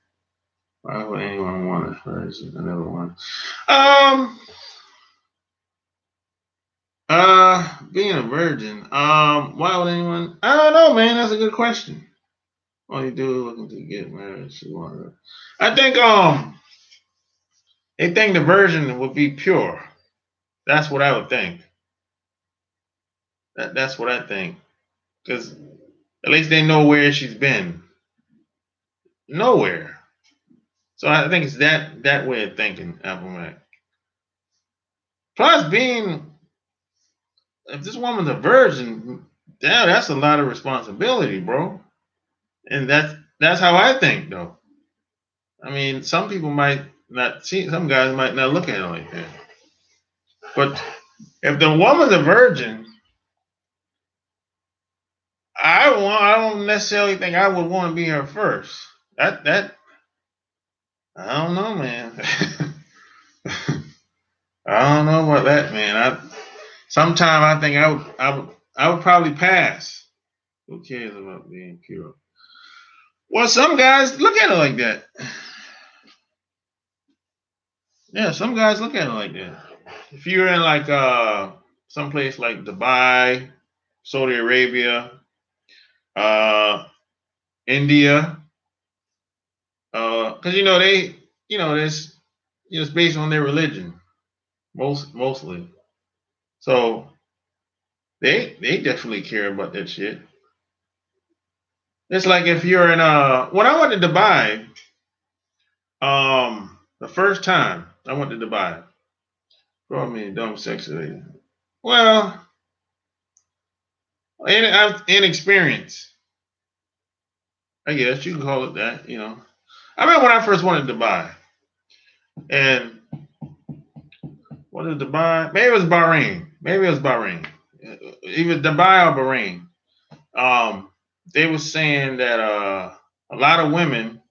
Why would anyone want it first? I never want. Being a virgin. Why would anyone? I don't know, man. That's a good question. Only dude looking to get married. She wanted. I think they think the virgin would be pure. That's what I would think. That's what I think. Because at least they know where she's been. Nowhere. So I think it's that way of thinking, Appleman. Plus, if this woman's a virgin, damn, that's a lot of responsibility, bro. And that's how I think, though. I mean, some people might not see, some guys might not look at it like that. But if the woman's a virgin, I don't necessarily think I would want to be her first. That I don't know, man. I don't know about that, man. Sometime I think I would probably pass. Who cares about being pure? Well, some guys look at it like that. Yeah, some guys look at it like that. If you're in like some place like Dubai, Saudi Arabia, uh, India, because this it's based on their religion mostly. So they definitely care about that shit. It's like if you're in when I went to Dubai, the first time I went to Dubai, brought me a dumb sex lady. Well, inexperience, I guess you can call it that. I remember when I first went to Dubai, and what is Dubai? Maybe it was Bahrain. Maybe it was Bahrain. Either Dubai or Bahrain. They were saying that a lot of women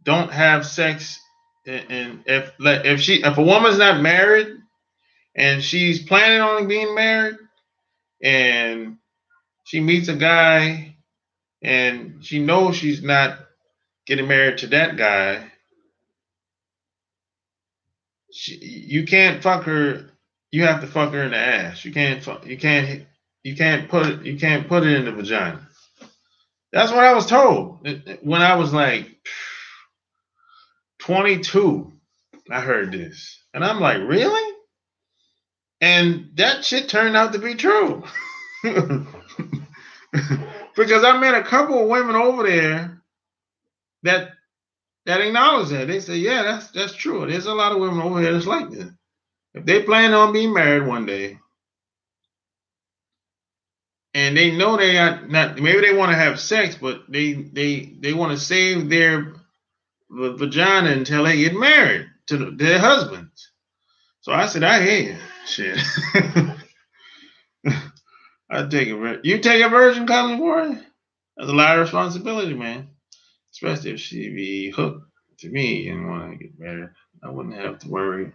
don't have sex, and if a woman's not married and she's planning on being married, and she meets a guy and she knows she's not getting married to that guy, you can't fuck her. You have to fuck her in the ass. You can't put it in the vagina. That's what I was told when I was like 22. I heard this, and I'm like, really? And that shit turned out to be true. Because I met a couple of women over there that acknowledge that. They say, yeah, that's true. There's a lot of women over here that's like this. If they plan on being married one day, and they know they are not, maybe they want to have sex, but they want to save their vagina until they get married to their husbands. So I said, I hear you. Shit. I take a you take a virgin, Cousin Warren. That's a lot of responsibility, man. Especially if she be hooked to me and want to get married. I wouldn't have to worry.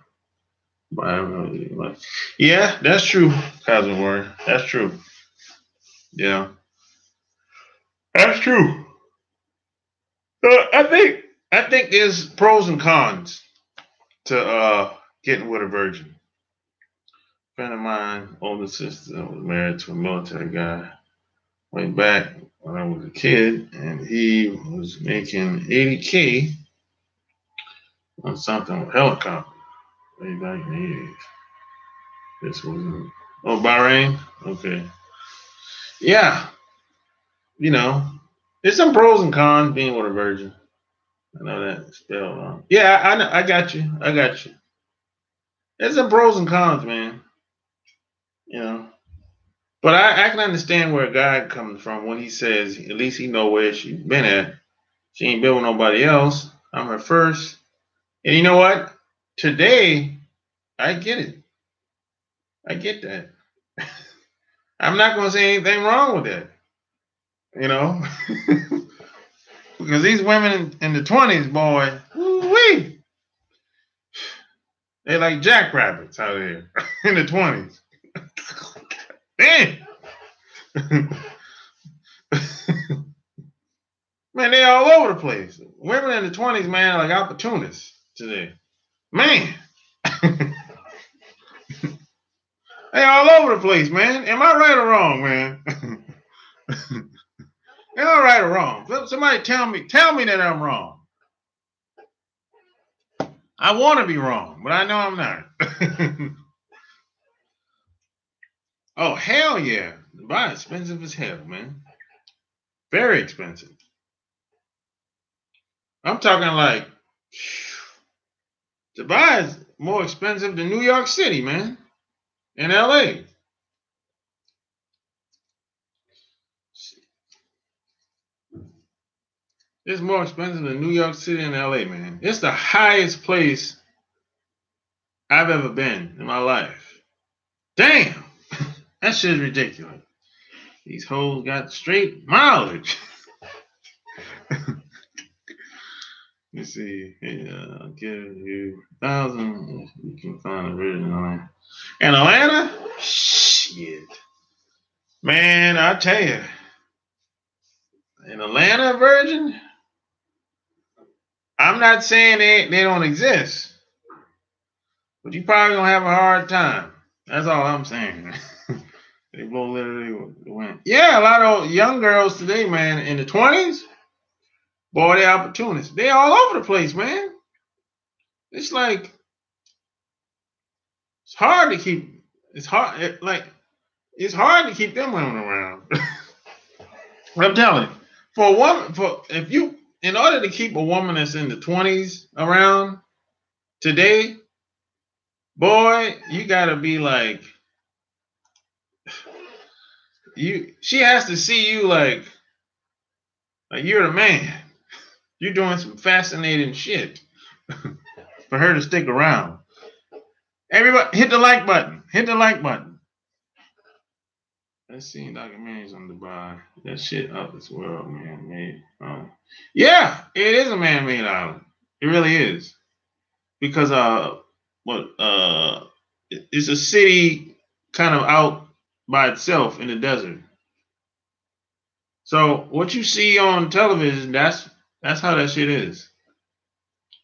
But I don't know. Yeah, that's true, Cousin Warren. That's true. Yeah, that's true. I think there's pros and cons to getting with a virgin. A friend of mine, older sister, was married to a military guy way back when I was a kid, and he was making 80K on something with helicopter way back in the 80s. This was Bahrain. Okay, yeah, you know, there's some pros and cons being with a virgin. I know that spelled wrong. Yeah, I know. I got you. I got you. There's some pros and cons, man. You know, but I can understand where a guy comes from when he says at least he know where she been at. She ain't been with nobody else. I'm her first. And you know what? Today, I get it. I get that. I'm not gonna say anything wrong with that. You know, because these women in the 20s, boy, wee, they like jackrabbits out here in the 20s. Damn. Man, they all over the place. Women in the 20s, man, are like opportunists today. Man. They all over the place, man. Am I right or wrong, man? Am I right or wrong? Somebody tell me that I'm wrong. I want to be wrong, but I know I'm not. Oh, hell yeah. Dubai expensive as hell, man. Very expensive. I'm talking like Dubai is more expensive than New York City, man. And LA. It's more expensive than New York City and LA, man. It's the highest place I've ever been in my life. Damn. That shit's ridiculous. These hoes got straight mileage. Let's see. Hey, I'll give you 1,000 if you can find a virgin in Atlanta. Shit. Man, I tell you. In Atlanta, virgin, I'm not saying they don't exist, but you probably gonna have a hard time. That's all I'm saying. They both literally went. Yeah, a lot of young girls today, man, in the 20s, boy, they opportunists. They all over the place, man. It's like it's hard to keep. It's hard. It's hard to keep them women around. I'm telling you, for a woman, in order to keep a woman that's in the 20s around today, boy, you gotta be like she has to see you like you're the man. You're doing some fascinating shit for her to stick around. Everybody, hit the like button. Hit the like button. Let's see documentaries on Dubai. That shit up this world, man. Made. Yeah, it is a man-made island. It really is because it's a city kind of out by itself in the desert. So what you see on television, that's how that shit is.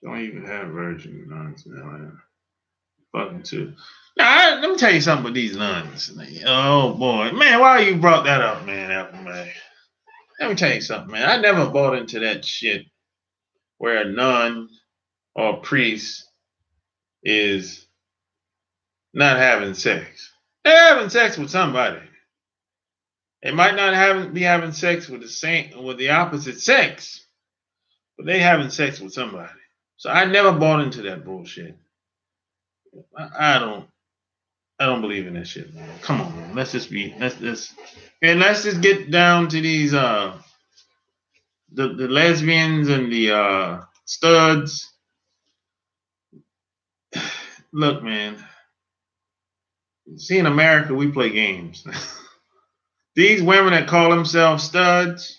Don't even have virgin nuns in Atlanta. Fucking too. Now, let me tell you something with these nuns. Oh boy, man, why you brought that up, man? Man? Let me tell you something, man. I never bought into that shit where a nun or a priest is not having sex. They're having sex with somebody. They might not be having sex with the opposite sex, but they having sex with somebody. So I never bought into that bullshit. I don't believe in that shit, man. Come on, man. Let's just get down to these the lesbians and the studs. Look, man. See, in America, we play games. These women that call themselves studs,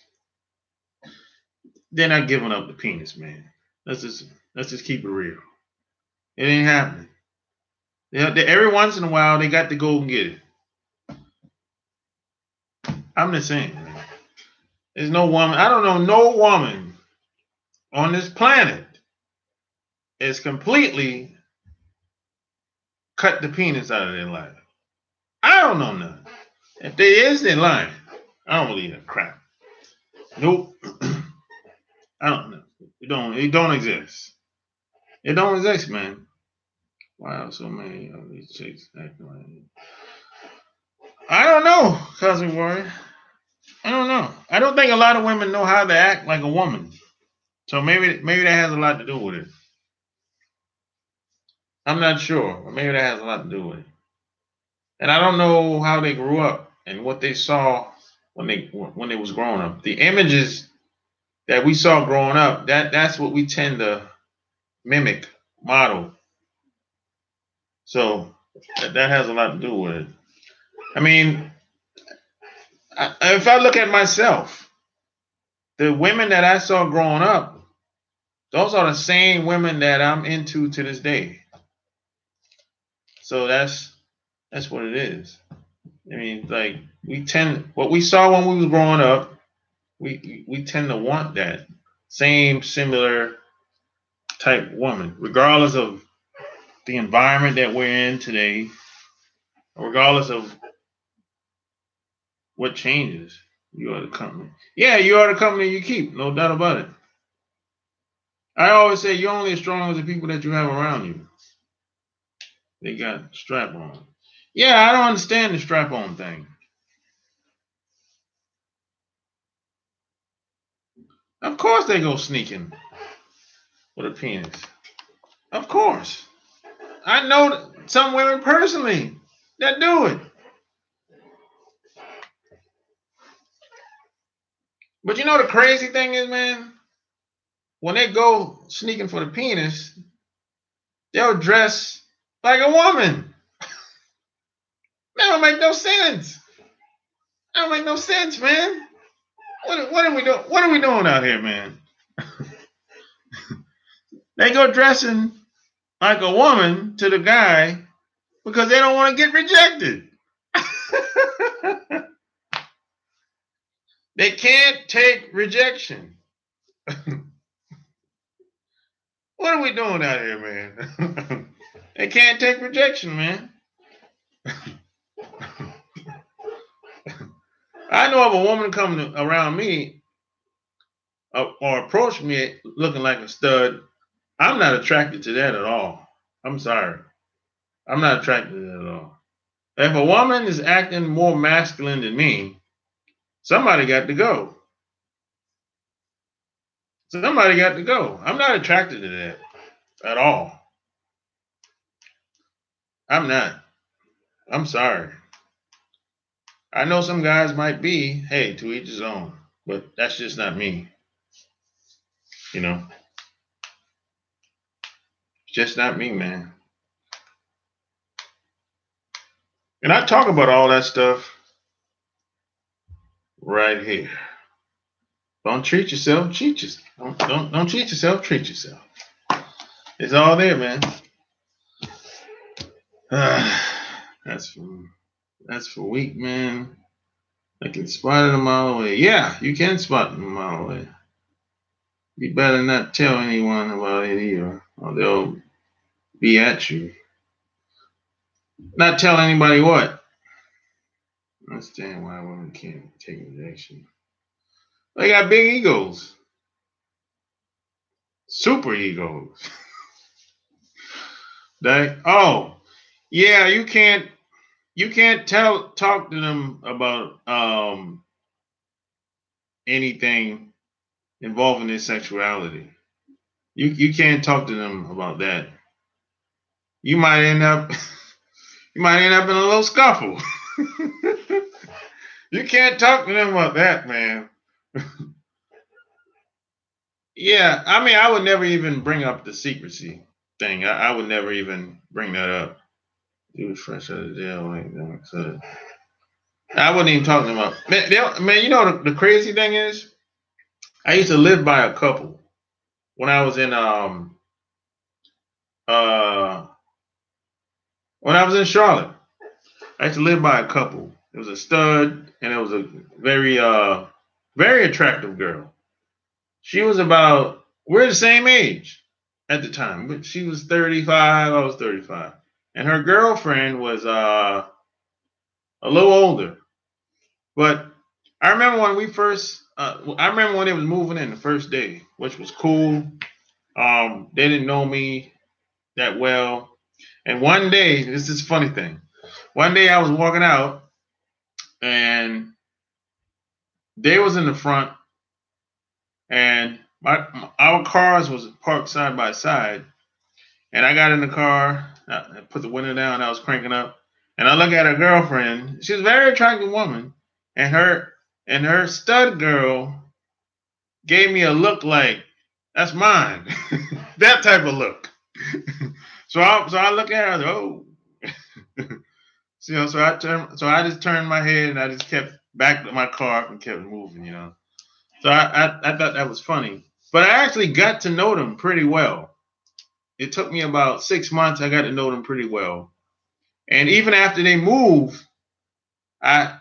they're not giving up the penis, man. Let's just keep it real. It ain't happening. Every once in a while, they got to go and get it. I'm just saying, man. There's no woman. I don't know no woman on this planet is completely cut the penis out of their life. I don't know none. If there is, they're lying. I don't believe that crap. Nope. I don't know. It don't exist. It don't exist, man. Wow, so many of these chicks acting like I don't know, cousin Warren. I don't know. I don't think a lot of women know how to act like a woman. So maybe that has a lot to do with it. I'm not sure, but maybe that has a lot to do with it. And I don't know how they grew up and what they saw when they was growing up. The images that we saw growing up, that's what we tend to mimic, model. So that has a lot to do with it. I mean, if I look at myself, the women that I saw growing up, those are the same women that I'm into to this day. So that's what it is. I mean, like what we saw when we was growing up, we tend to want that same similar type woman, regardless of the environment that we're in today, regardless of what changes. You are the company. Yeah, you are the company you keep, no doubt about it. I always say you're only as strong as the people that you have around you. They got strap on. Yeah, I don't understand the strap on thing. Of course they go sneaking with a penis. Of course. I know some women personally that do it. But you know the crazy thing is, man? when they go sneaking for the penis, they'll dress like a woman. That don't make no sense. That don't make no sense, man. What are we doing? What are we doing out here, man? They go dressing like a woman to the guy because they don't want to get rejected. They can't take rejection. What are we doing out here, man? They can't take rejection, man. I know of a woman coming around me or approach me looking like a stud. I'm not attracted to that at all. I'm sorry. I'm not attracted to that at all. If a woman is acting more masculine than me, somebody got to go. Somebody got to go. I'm not attracted to that at all. I'm not. I'm sorry. I know some guys might be, hey, to each his own, but that's just not me. You know, it's just not me, man. And I talk about all that stuff right here. Don't treat yourself, cheat yourself. Don't cheat yourself, treat yourself. It's all there, man. That's for weak, man. I can spot it a mile away. Yeah, you can spot it a mile away. You better not tell anyone about it either, or they'll be at you. Not tell anybody what. I understand why women can't take rejection. They got big egos. Super egos. Yeah, you can't talk to them about anything involving their sexuality. You can't talk to them about that. You might end up in a little scuffle. You can't talk to them about that, man. Yeah, I mean, I would never even bring up the secrecy thing. I would never even bring that up. He was fresh out of jail like that. So I wouldn't even talk to them about. Man, you know the crazy thing is, I used to live by a couple when I was in uh when I was in Charlotte. I used to live by a couple. It was a stud and it was a very attractive girl. She was about we're the same age at the time, but she was 35, I was 35. And her girlfriend was a little older. But I remember when I remember when they was moving in the first day, which was cool. They didn't know me that well. And one day, this is a funny thing. One day I was walking out and they was in the front and our cars was parked side by side. And I got in the car, I put the window down, I was cranking up, and I look at her girlfriend. She's a very attractive woman, and her stud girl gave me a look like that's mine, that type of look. So I look at her, I was like, oh, so I just turned my head and I just kept back to my car and kept moving, you know. So I thought that was funny, but I actually got to know them pretty well. It took me about 6 months. I got to know them pretty well. And even after they moved, I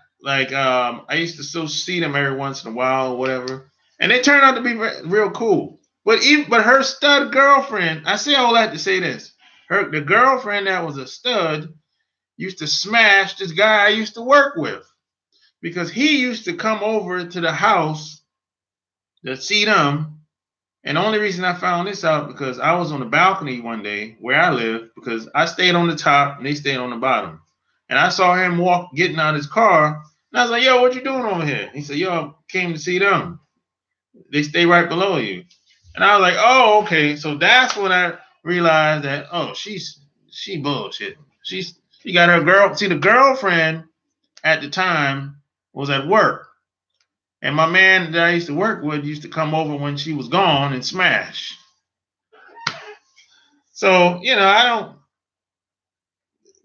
used to still see them every once in a while or whatever, and they turned out to be real cool. But her stud girlfriend, I say all that to say this: the girlfriend that was a stud used to smash this guy I used to work with because he used to come over to the house to see them. And the only reason I found this out because I was on the balcony one day where I live because I stayed on the top and they stayed on the bottom. And I saw him getting out of his car. And I was like, yo, what you doing over here? He said, yo, I came to see them. They stay right below you. And I was like, oh, okay. So that's when I realized that, oh, she bullshit. She got her girl. See, the girlfriend at the time was at work. And my man that I used to work with used to come over when she was gone and smash. So, I don't,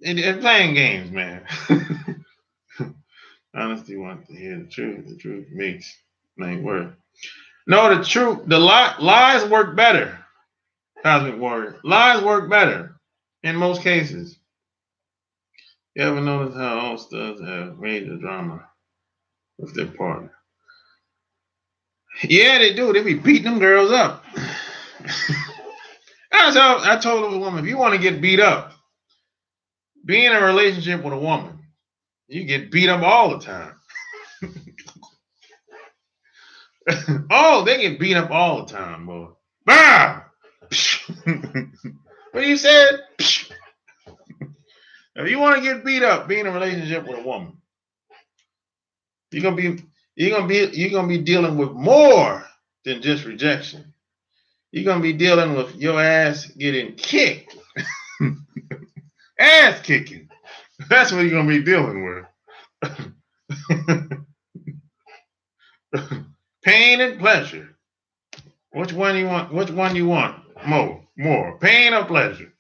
it's playing games, man. Honesty wants to hear the truth. The truth makes ain't work. No, the truth, lies work better. Cosmic Warrior. Lies work better in most cases. You ever notice how all studs have major drama with their partner? Yeah, they do. They be beating them girls up. I told a woman, if you want to get beat up, be in a relationship with a woman. You get beat up all the time. Oh, they get beat up all the time, boy. Bah! What you said? If you want to get beat up, be in a relationship with a woman. You're gonna be dealing with more than just rejection. You're gonna be dealing with your ass getting kicked. Ass kicking. That's what you're gonna be dealing with. Pain and pleasure. Which one you want? Which one you want? More. Pain or pleasure?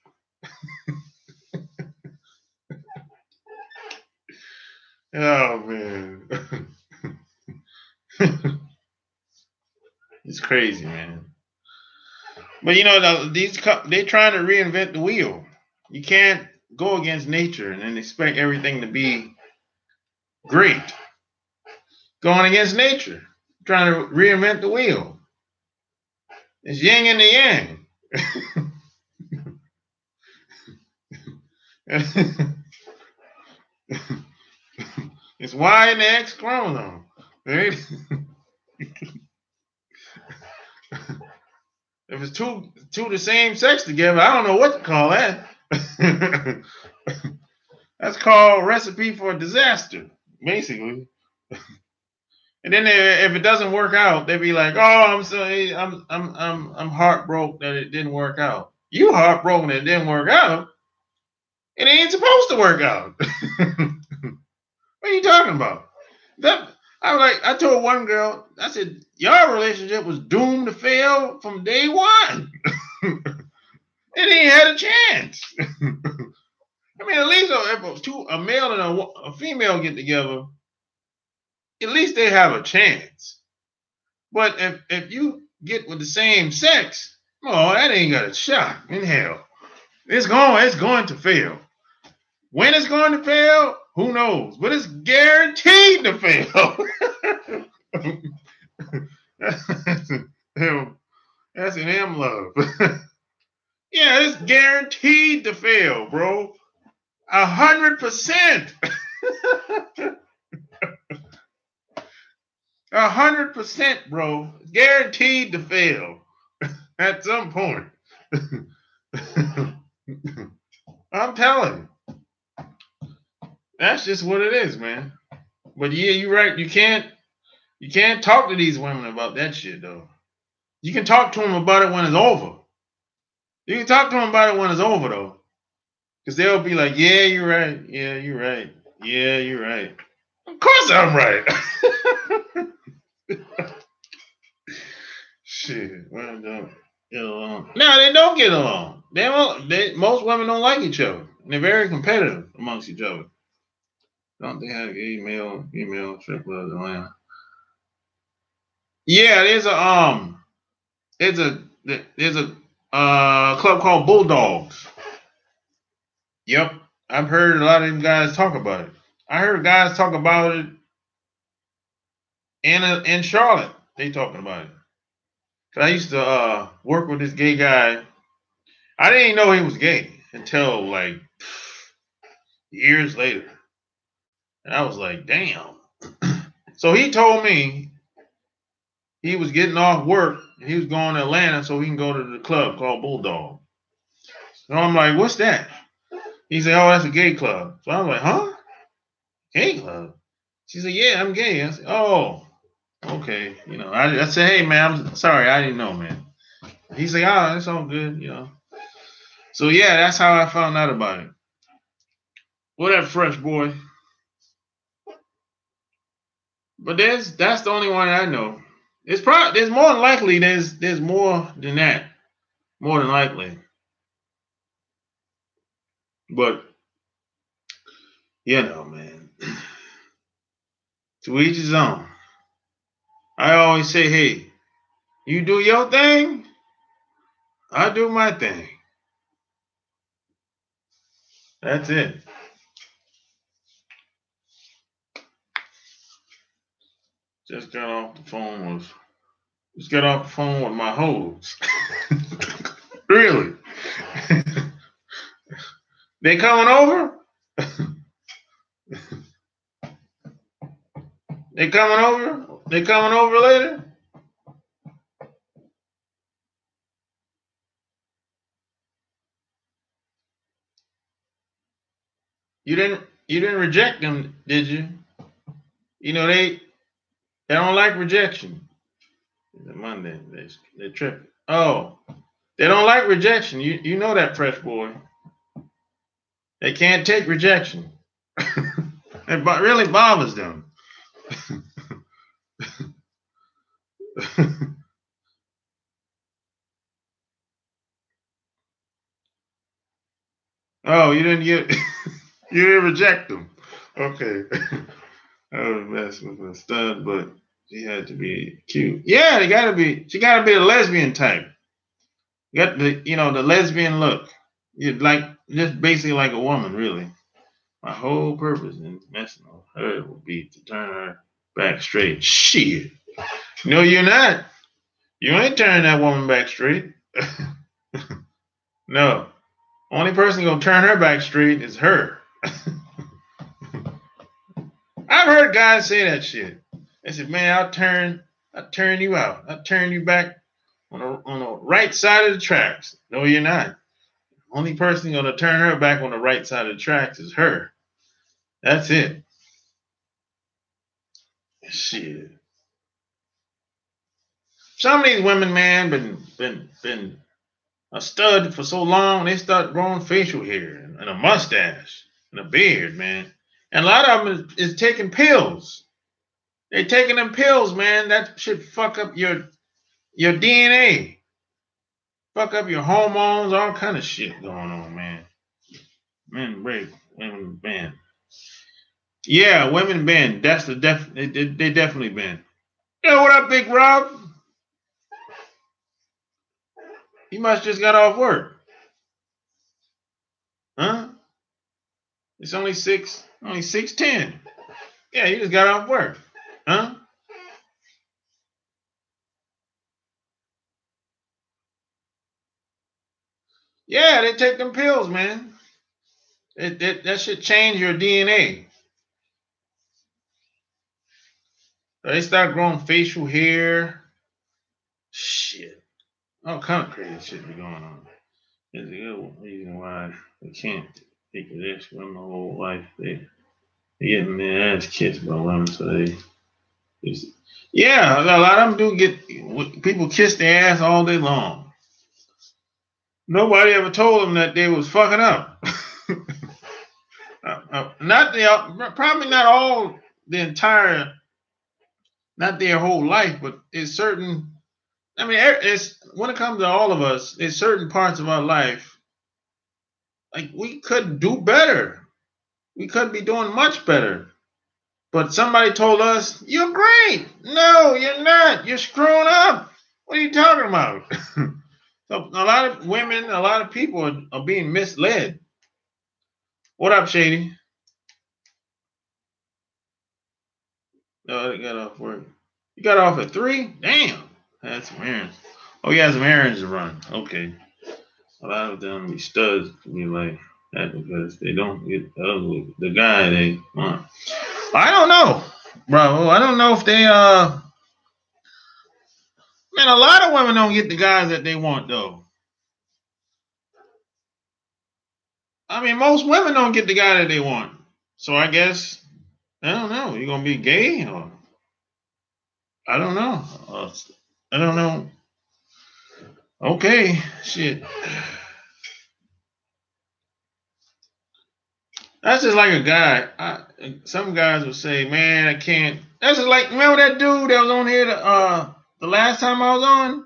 Oh man. It's crazy, man. But they're trying to reinvent the wheel. You can't go against nature and then expect everything to be great. Going against nature, trying to reinvent the wheel. It's yin and the yang. It's Y and the X chromosome. Right? If it's two the same sex together, I don't know what to call that. That's called recipe for disaster, basically. And then if it doesn't work out, they be like, "Oh, I'm heartbroken that it didn't work out." You heartbroken that it didn't work out. It ain't supposed to work out. What are you talking about? I told one girl, I said, your relationship was doomed to fail from day one. It ain't had a chance. I mean, at least if a male and a female get together, at least they have a chance. But if you get with the same sex, oh, that ain't got a shot in hell. It's going to fail. When it's going to fail, who knows? But it's guaranteed to fail. That's an M love. Yeah, it's guaranteed to fail, bro. 100%. 100%, bro. Guaranteed to fail at some point. I'm telling you. That's just what it is, man. But yeah, you're right. You can't talk to these women about that shit, though. You can talk to them about it when it's over. You can talk to them about it when it's over, though. Because they'll be like, yeah, you're right. Yeah, you're right. Yeah, you're right. Of course I'm right. Shit. Well, don't get along. No, they don't get along. Most women don't like each other. They're very competitive amongst each other. Don't they have gay male, female, triple of Atlanta? Yeah, there's a club called Bulldogs. Yep, I've heard a lot of them guys talk about it. I heard guys talk about it in Charlotte. They talking about it. Cause I used to work with this gay guy. I didn't know he was gay until like years later, and I was like, damn. So he told me he was getting off work and he was going to Atlanta so he can go to the club called Bulldog. So I'm like, what's that? He said, oh, that's a gay club. So I'm like, huh? Gay club? She said, yeah, I'm gay. I said, oh, okay. I said, hey, man, I'm sorry. I didn't know, man. He said, oh, it's all good. So, yeah, that's how I found out about it. What up, fresh boy? But that's the only one I know. It's probably there's more than likely there's more than that. More than likely. But man. To each his own. I always say, hey, you do your thing, I do my thing. That's it. Just got off the phone with my hoes. Really? They coming over? They coming over? They coming over later? You didn't reject them, did you? You know they don't like rejection. It's a Monday. They tripping. Oh, they don't like rejection. You know that, fresh boy. They can't take rejection. It really bothers them. Oh, you didn't get you didn't reject them. Okay. I was messing with a stud, but she had to be cute. Yeah, she gotta be a lesbian type. You got the lesbian look. You like just basically like a woman, really. My whole purpose in messing with her would be to turn her back straight. Shit. No, you're not. You ain't turning that woman back straight. No. Only person gonna turn her back straight is her. I've heard guys say that shit. They said, "Man, I'll turn you out. I'll turn you back on the right side of the tracks." No, you're not. Only person gonna turn her back on the right side of the tracks is her. That's it. Shit. Some of these women, man, been a stud for so long, they start growing facial hair and a mustache and a beard, man. And a lot of them is taking pills. They taking them pills, man. That should fuck up your DNA, fuck up your hormones, all kind of shit going on, man. Men break, women bend. Yeah, women bend. That's they definitely bend. Yo, what up, Big Rob? You must just got off work, huh? It's only 6:10. Yeah, you just got off work, huh? Yeah, they take them pills, man. That should change your DNA. They start growing facial hair. Shit. All kind of crazy shit be going on. There's a good reason why they can't take this women whole life. They getting their ass kissed by women, so it's- yeah, a lot of them do get people kiss their ass all day long. Nobody ever told them that they was fucking up. Not probably not all the entire, not their whole life, but it's certain. I mean, it's when it comes to all of us, there's certain parts of our life like we could do better. We could be doing much better. But somebody told us, "You're great." No, you're not. You're screwing up. What are you talking about? So a lot of women, a lot of people are being misled. What up, Shady? Oh, they got off work. You got off at 3? Damn. That's some errands. Oh, you have some errands to run. Okay. A lot of them be studs to be like that because they don't get the guy they want. I don't know, bro. I don't know if they man, a lot of women don't get the guys that they want though. I mean, most women don't get the guy that they want. So I guess I don't know. You gonna be gay or I don't know. I don't know. Okay, shit. That's just like a guy. Some guys will say, "Man, I can't." That's just like, remember that dude that was on here the last time I was on?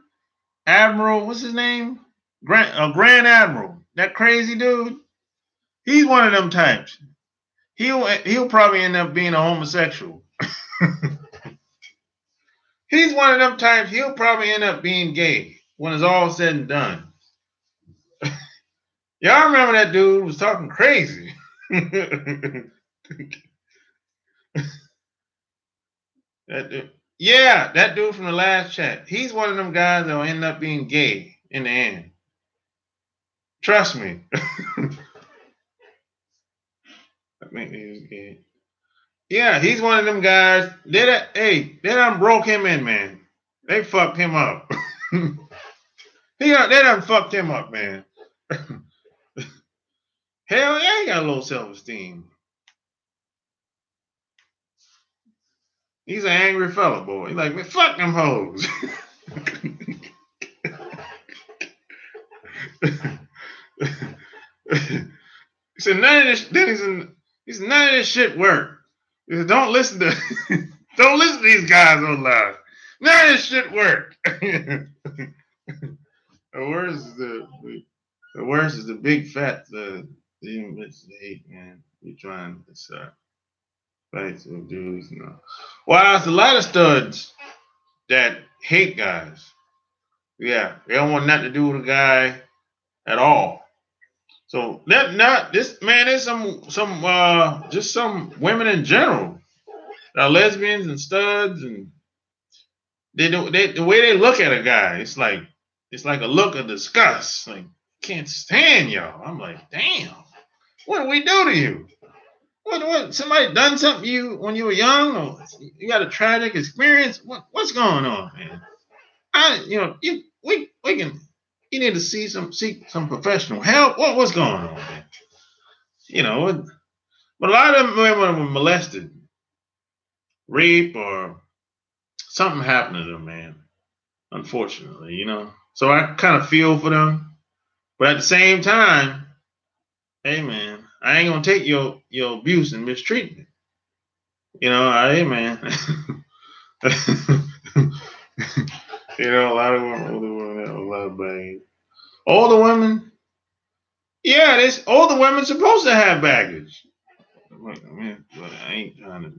Admiral, what's his name? Grand Admiral. That crazy dude. He's one of them types. He'll probably end up being a homosexual. He's one of them types. He'll probably end up being gay when it's all said and done. Y'all remember that dude was talking crazy. That dude. Yeah, that dude from the last chat. He's one of them guys that'll end up being gay in the end. Trust me. I think he's gay. Yeah, he's one of them guys. They done broke him in, man. They fucked him up. They done fucked him up, man. Hell yeah, he got low self-esteem. He's an angry fella, boy. He's like, man, fuck them hoes. He said, none of this. Then he said, none of this shit work. He said, don't listen to these guys on live. None of this shit work. The worst is the big fat even it's the hate, man. You trying to fight some dudes, you know. Well, there's a lot of studs that hate guys. Yeah, they don't want nothing to do with a guy at all. So that not this man. There's just some women in general that are lesbians and studs, and the way they look at a guy, it's like a look of disgust. Like, can't stand y'all. I'm like, damn, what do we do to you? What somebody done something to you when you were young, or you got a tragic experience? What's going on, man? We can. You need to seek some professional help. What's going on, man? You know, but a lot of them women were molested, raped, or something happened to them, man. Unfortunately, you know. So I kind of feel for them, but at the same time, hey, man, I ain't gonna take your abuse and mistreatment. You know, hey, man. You know, a lot of women, older women have a lot of baggage. Older women, yeah, this older women supposed to have baggage. I mean, but I ain't trying to.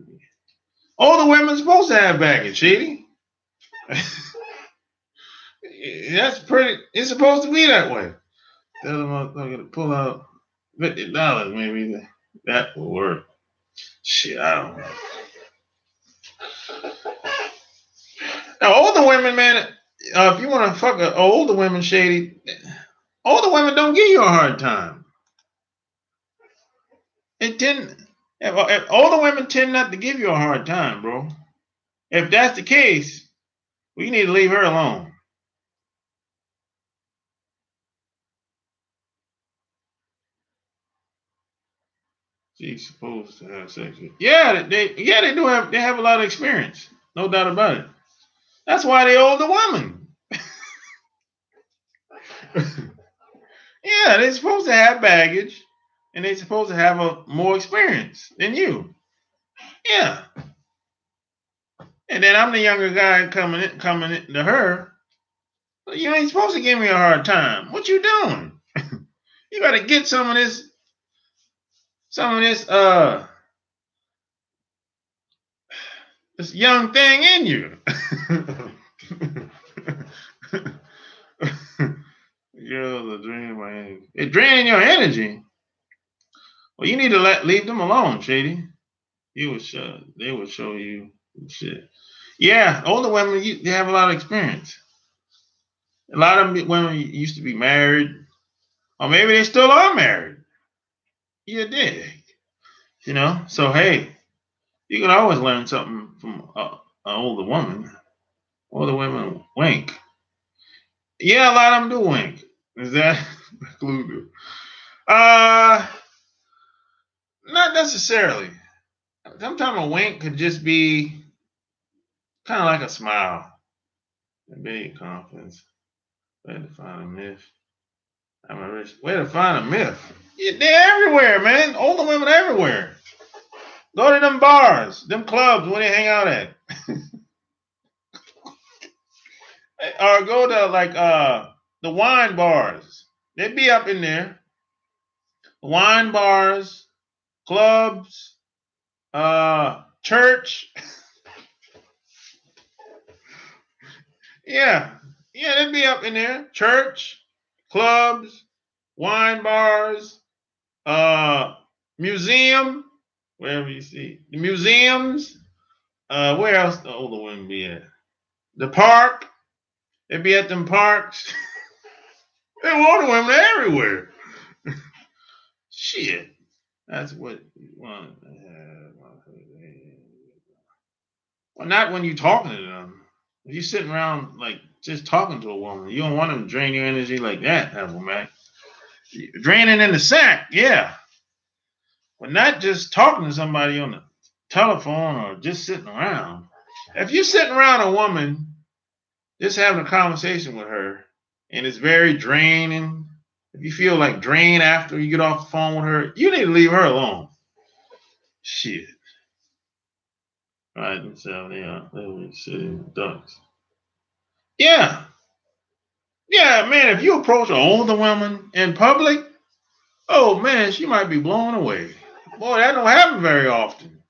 Older women supposed to have baggage, Shady. That's pretty. It's supposed to be that way. Tell them I'm gonna pull out $50, maybe that will work. Shit, I don't know. Now, older women, man, if you want to fuck older women, Shady, older women don't give you a hard time. Older women tend not to give you a hard time, bro. If that's the case, we need to leave her alone. She's supposed to have sex with. Yeah, they do have a lot of experience, no doubt about it. That's why they older women. Yeah, they're supposed to have baggage, and they're supposed to have a more experience than you. Yeah, and then I'm the younger guy coming in to her. You ain't supposed to give me a hard time. What you doing? You got to get some of this this young thing in you. Girls are draining my energy. They're draining your energy. Well, you need to leave them alone, Shady. They will show you shit. Yeah, older women they have a lot of experience. A lot of women used to be married, or maybe they still are married. You dig, you know. So hey, you can always learn something from an older woman. Older women wink. Yeah, a lot of them do wink. Is that included? Not necessarily. Sometimes a wink could just be kind of like a smile. Big confidence. Where to find a myth? I'm a rich. Where to find a myth? They're everywhere, man. Older women everywhere. Go to them bars, them clubs where they hang out at. Or go to like the wine bars. They be up in there. Wine bars, clubs, church. Yeah. Yeah, they'd be up in there. Church, clubs, wine bars, museum, wherever you see. The museums. Where else the older women be at? The park. They be at them parks. They older women everywhere. Shit. That's what you want. Well, not when you talking to them. If you sitting around like just talking to a woman, you don't want them to drain your energy like that, Mac. Draining in the sack, yeah. But not just talking to somebody on the telephone or just sitting around. If you're sitting around a woman, just having a conversation with her, and it's very draining, if you feel like drained after you get off the phone with her, you need to leave her alone. Shit. All right, so yeah, let me see. Ducks. Yeah. Yeah, man, if you approach an older woman in public, oh man, she might be blown away. Boy, that don't happen very often.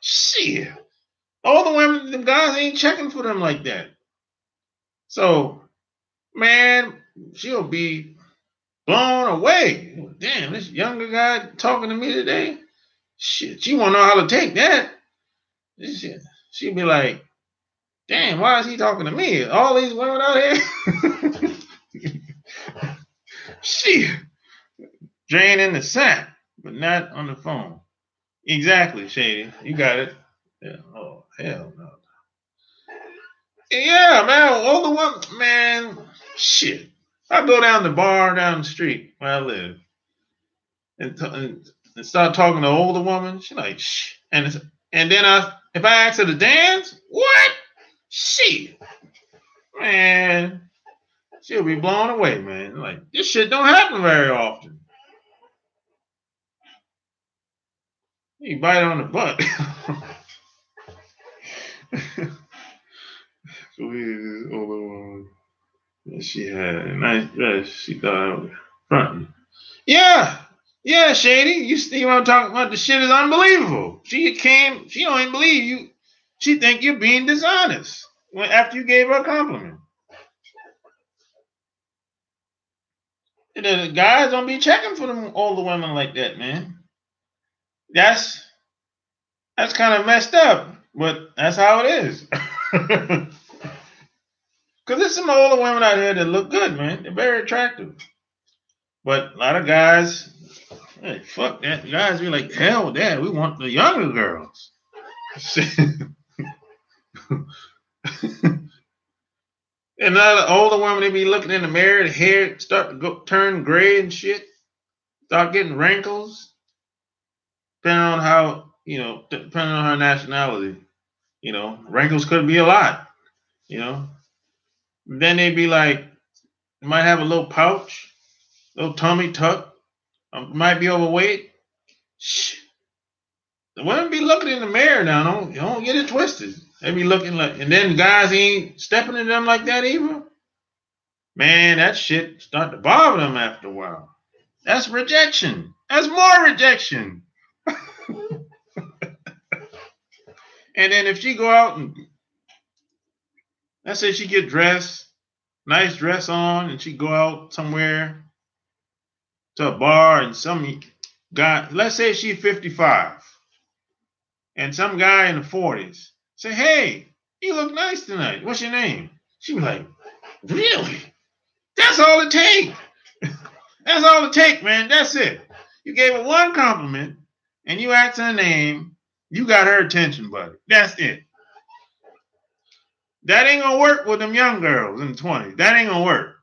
Shit. Older women, the guys ain't checking for them like that. So, man, she'll be blown away. Damn, this younger guy talking to me today. Shit, she won't know how to take that. Shit. She'll be like, damn, why is he talking to me? All these women out here. Shit. Drain the sack, but not on the phone. Exactly, Shady. You got it. Yeah. Oh, hell no. Yeah, man. Older woman, man. Shit. I go down the bar down the street where I live and start talking to an older woman. She like, shh. And then if I ask her to dance, what? Shit. Man. She'll be blown away, man. Like, this shit don't happen very often. You bite on the butt. So this older woman. She had a nice dress. She thought I was fronting. Yeah. Yeah, Shady. You want to talk about the shit is unbelievable. She don't even believe you. She think you're being dishonest after you gave her a compliment. And the guys don't be checking for them older women like that, man. That's kind of messed up, but that's how it is. Because there's some older women out here that look good, man. They're very attractive. But a lot of guys, hey, fuck that. Guys be like, hell with that. We want the younger girls. And the older women, they be looking in the mirror, the hair start to turn gray and shit, start getting wrinkles, depending on how, depending on her nationality. Wrinkles could be a lot, you know. Then they be like, might have a little pouch, little tummy tuck, might be overweight. Shh. The women be looking in the mirror now. Don't get it twisted. They be looking like, and then guys ain't stepping in them like that either. Man, that shit start to bother them after a while. That's rejection. That's more rejection. And then if she go out and let's say she get dressed, nice dress on, and she go out somewhere to a bar and some guy, let's say she's 55, and some guy in the 40s say, hey, you look nice tonight. What's your name? She be like, really? That's all it takes. That's all it takes, man. That's it. You gave her one compliment and you asked her name. You got her attention, buddy. That's it. That ain't gonna work with them young girls in the 20s. That ain't gonna work.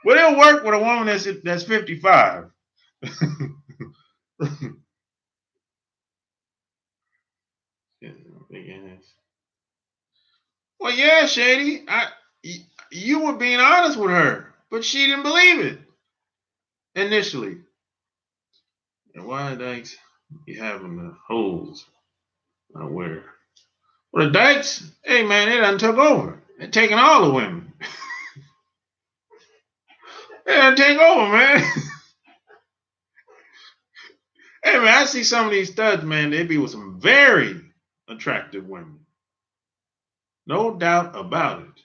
But it'll work with a woman that's 55. Well, yeah, Shady. You were being honest with her. But she didn't believe it initially. And why dykes you having the holes I wear? Well, the dykes, hey man, they done took over. They're taking all the women. They done take over, man. Hey man, I see some of these studs, man, they be with some very attractive women. No doubt about it.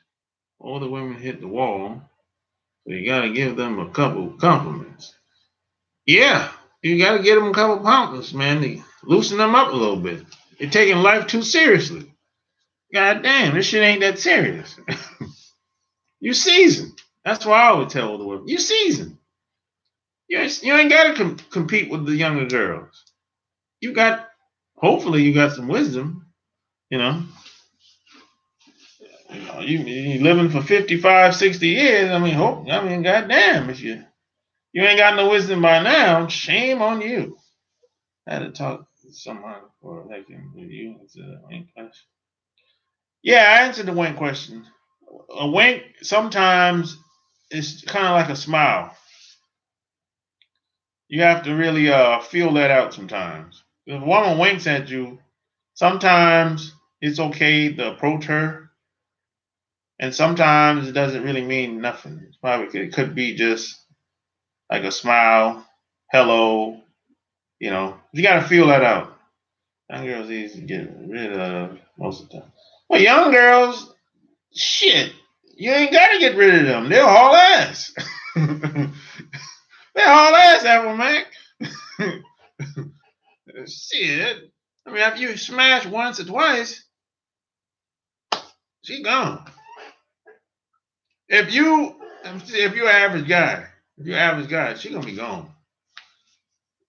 All the women hit the wall, so you gotta give them a couple compliments. Yeah, you gotta give them a couple compliments, man, to loosen them up a little bit. They're taking life too seriously. God damn, this shit ain't that serious. You seasoned. That's why I always tell the women, you seasoned. You ain't got to compete with the younger girls. Hopefully, you got some wisdom. You know, you living for 55, 60 years. Goddamn, if you ain't got no wisdom by now, shame on you. I had to talk to someone for a second with you. Yeah, I answered the wink question. A wink sometimes is kind of like a smile. You have to really feel that out sometimes. If a woman winks at you, sometimes it's okay to approach her, and sometimes it doesn't really mean nothing. It could be just like a smile, hello. You got to feel that out. Young girls easy to get rid of most of the time. Well, young girls, shit, you ain't got to get rid of them. They'll haul ass. They'll haul ass, Apple Mac. Shit. I mean, after you smash once or twice, she gone. If you're average guy, she gonna be gone.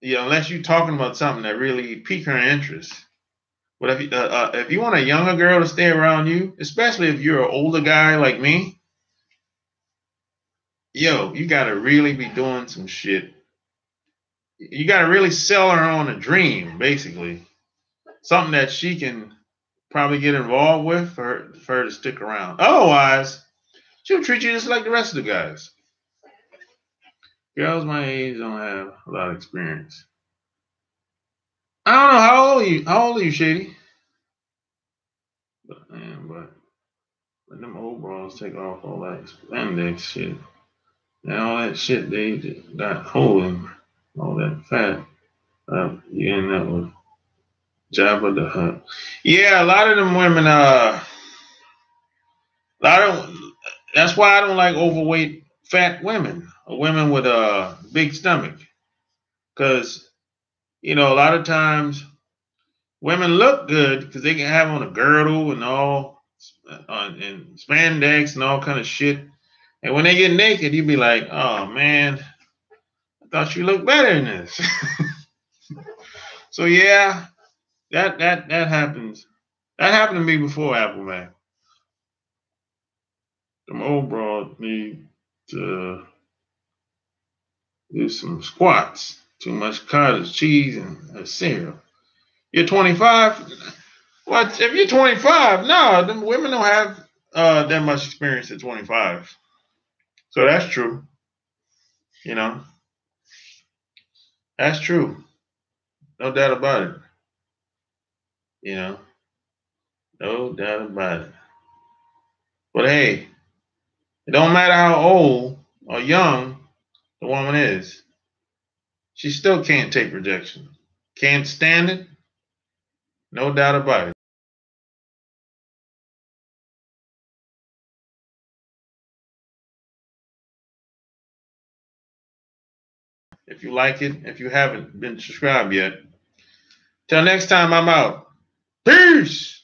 Unless you're talking about something that really pique her interest. But if you want a younger girl to stay around you, especially if you're an older guy like me, you gotta really be doing some shit. You gotta really sell her on a dream, basically. Something that she can probably get involved with for her to stick around. Otherwise, she'll treat you just like the rest of the guys. Girls my age don't have a lot of experience. I don't know how old are you. How old are you, Shady? But when them old bras take off all that spandex shit and all that shit they got holding all that fat up, you end up with Jabba the Hutt. Yeah, a lot of them women. I don't. That's why I don't like overweight fat women or women with a big stomach, because a lot of times women look good because they can have on a girdle and all, and spandex and all kind of shit. And when they get naked, you be like, "Oh man, I thought you looked better than this." So yeah, that happens. That happened to me before, Appleman. Them old broads need to do some squats. Too much cottage cheese and cereal. You're 25. What? If you're 25, no, them women don't have that much experience at 25. So that's true. You know, that's true. No doubt about it. You know, no doubt about it. But hey, it don't matter how old or young the woman is, she still can't take rejection. Can't stand it. No doubt about it. If you like it, if you haven't been subscribed yet. Till next time, I'm out. Peace.